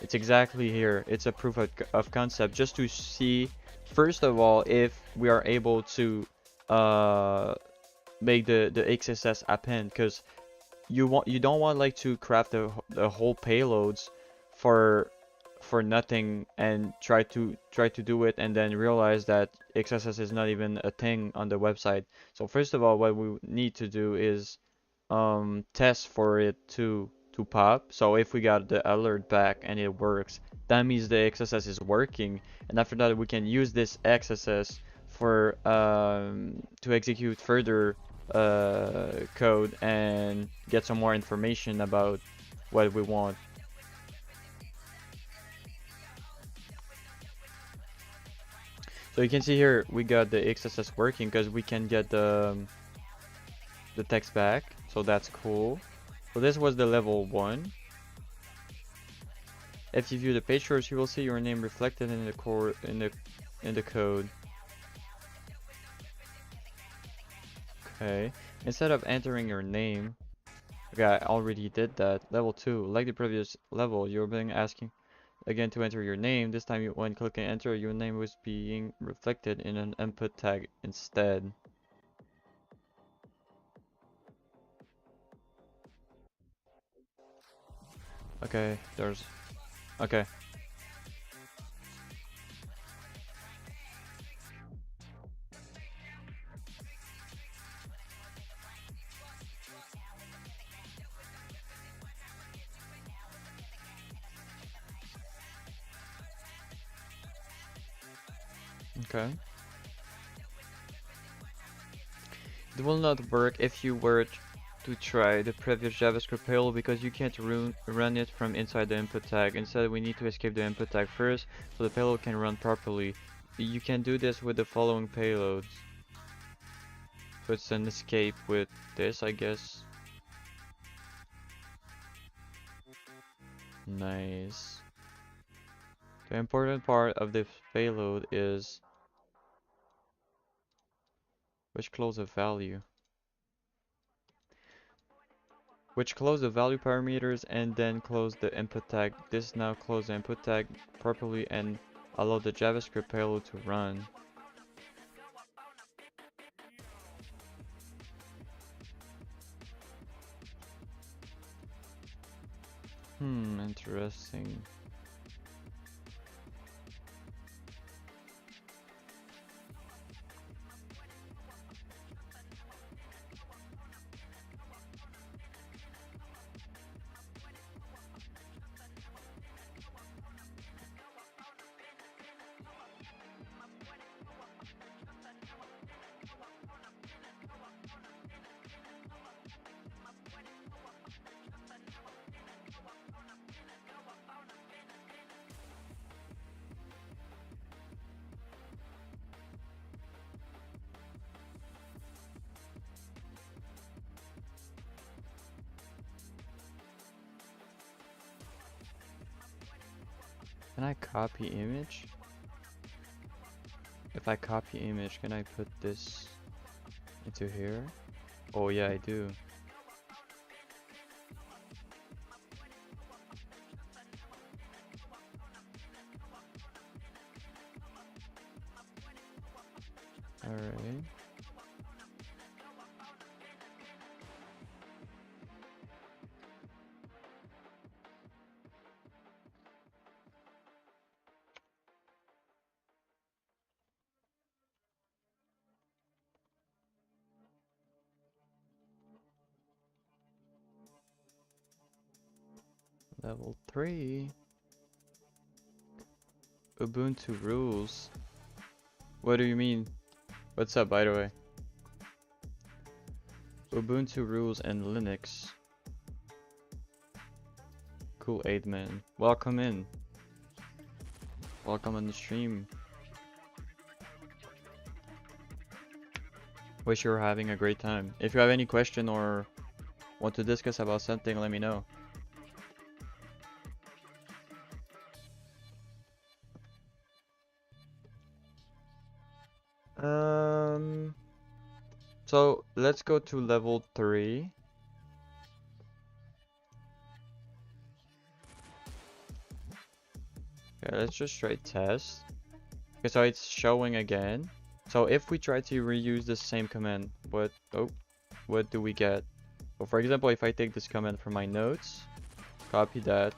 It's exactly here. It's a proof of concept just to see, first of all, if we are able to uh, make the XSS append, because you don't want like to craft the whole payloads for nothing and try to do it and then realize that XSS is not even a thing on the website. So first of all, what we need to do is test for it to pop. So if we got the alert back and it works, that means the XSS is working, and after that we can use this XSS for to execute further code and get some more information about what we want. So you can see here we got the XSS working because we can get the text back, so that's cool. So this was the level 1. If you view the page source, you will see your name reflected in the core in the code. Okay. Instead of entering your name, okay, I already did that. Level 2, like the previous level, you're being asking again to enter your name. This time, when clicking enter, your name was being reflected in an input tag instead. Okay, there's okay. Okay. It will not work if you were to try the previous JavaScript payload because you can't run it from inside the input tag. Instead, we need to escape the input tag first so the payload can run properly. You can do this with the following payloads. So it's an escape with this, I guess. Nice. The important part of this payload is which close the value. Which close the value parameters and then close the input tag. This now close the input tag properly and allow the JavaScript payload to run. Interesting. Can I copy image? If I copy image, can I put this into here? Oh yeah, I do. Alright. Level 3. Ubuntu rules. What do you mean? What's up, by the way? Ubuntu rules and Linux. Cool 8 man. Welcome in. Welcome on the stream. Wish you were having a great time. If you have any question or want to discuss about something, let me know. So let's go to level 3. Okay, let's just try test. Okay, so it's showing again. So if we try to reuse the same command, what do we get? So for example, if I take this command from my notes, copy that.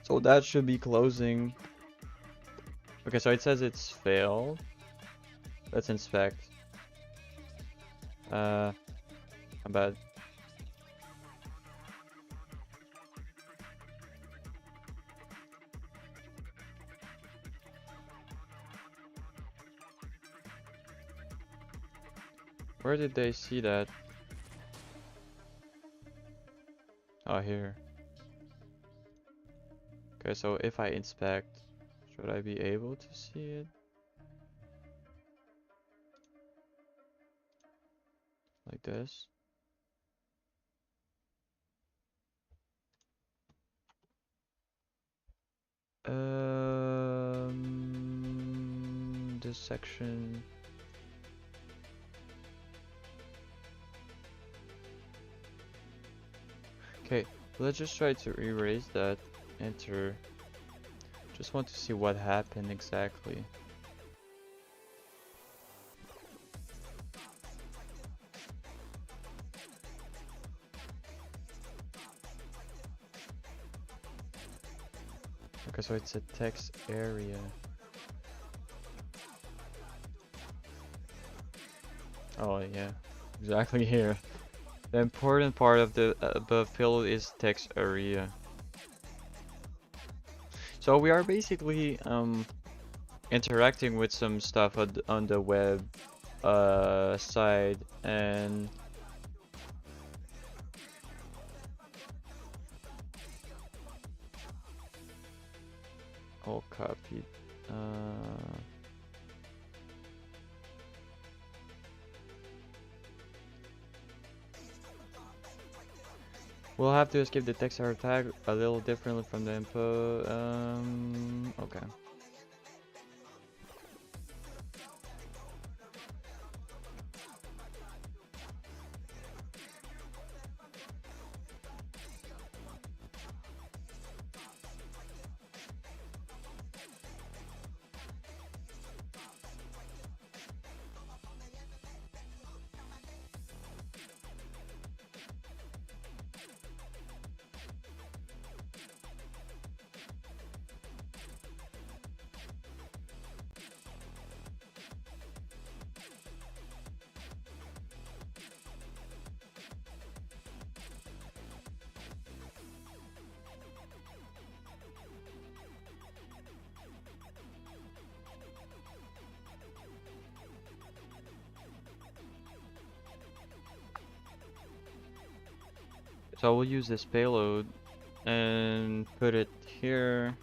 So that should be closing. Okay, so it says it's failed. Let's inspect. My bad. Where did they see that? Oh, here. Okay, so if I inspect, should I be able to see it? Like this? This section. Okay, let's just try to erase that. Enter. Just want to see what happened exactly. Okay, so it's a text area. Oh yeah, exactly here. The important part of the above field is text area. So we are basically interacting with some stuff on the web side, and all copied. We'll have to escape the text area tag a little differently from the info. Okay. So I will use this payload and put it here.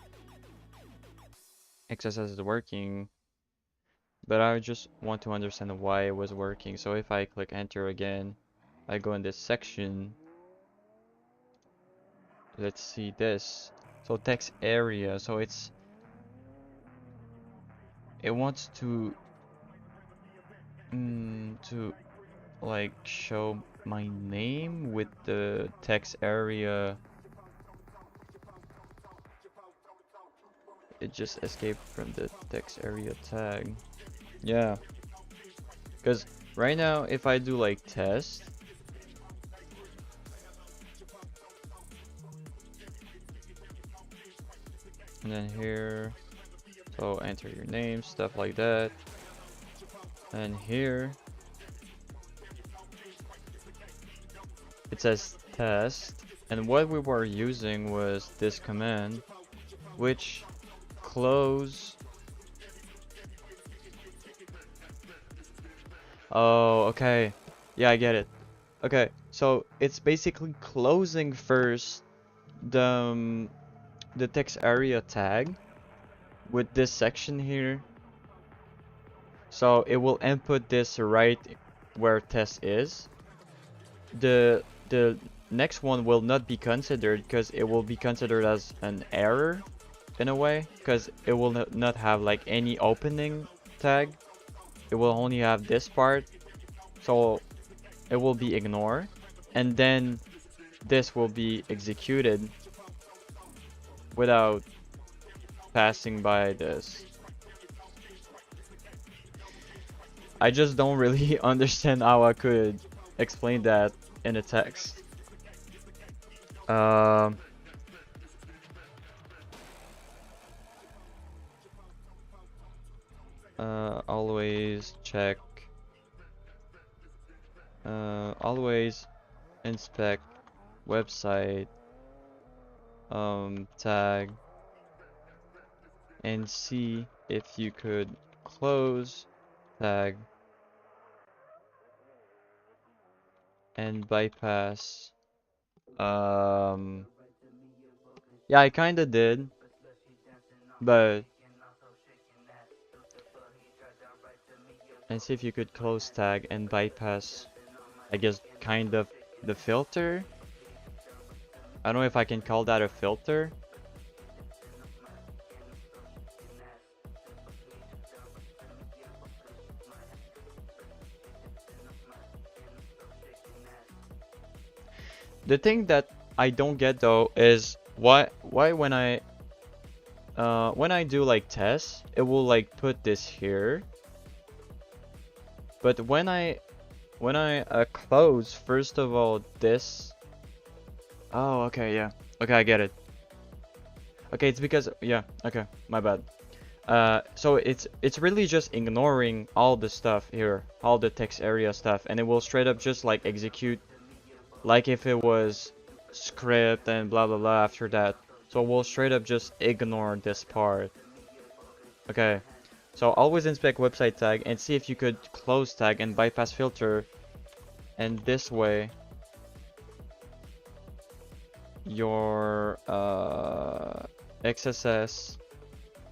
XSS is working, but I just want to understand why it was working. So if I click enter again, I go in this section. Let's see this. So text area. So it wants to like show my name with the text area. It just escaped from the text area tag. Yeah, because right now if I do like test, and then here, so enter your name, stuff like that, and here it says test, and what we were using was this command, which close. Oh, okay. Yeah, I get it. Okay, so it's basically closing first the text area tag, with this section here. So it will input this right where test is. The next one will not be considered because it will be considered as an error in a way, because it will not have like any opening tag. It will only have this part, so it will be ignored, and then this will be executed without passing by this. I just don't really understand how I could explain that in a text. Always check. Always inspect website tag and see if you could close tag and bypass. Yeah, I kinda did, but and see if you could close tag and bypass, I guess, kind of the filter. I don't know if I can call that a filter. The thing that I don't get though is why when I do like tests, it will like put this here, but when I close first of all this. Oh, okay, yeah, okay, I get it. Okay, it's because, yeah, okay, my bad. So it's really just ignoring all the stuff here, all the text area stuff, and it will straight up just like execute like if it was script and blah blah blah after that. So we'll straight up just ignore this part. Okay, so always inspect website tag and see if you could close tag and bypass filter, and this way your XSS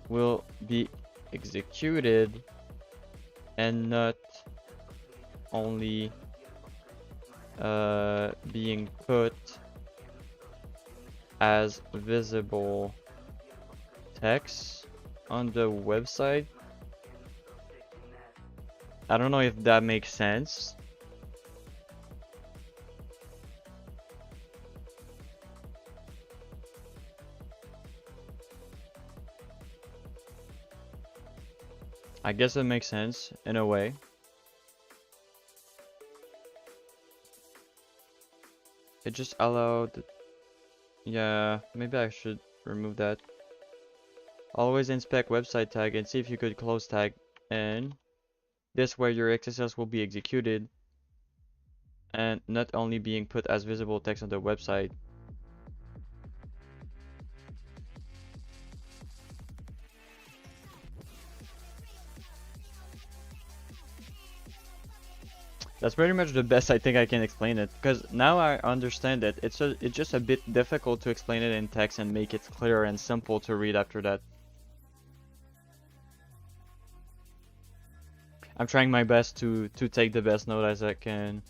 will be executed and not only being put as visible text on the website. I don't know if that makes sense. I guess it makes sense in a way. It just allowed. Yeah, maybe I should remove that. Always inspect website tag and see if you could close tag, and this way your XSS will be executed and not only being put as visible text on the website. That's pretty much the best I think I can explain it, because now I understand it. It's just a bit difficult to explain it in text and make it clear and simple to read after that. I'm trying my best to take the best note as I can.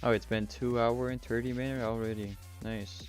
Oh, it's been 2 hours and 30 minutes already. Nice.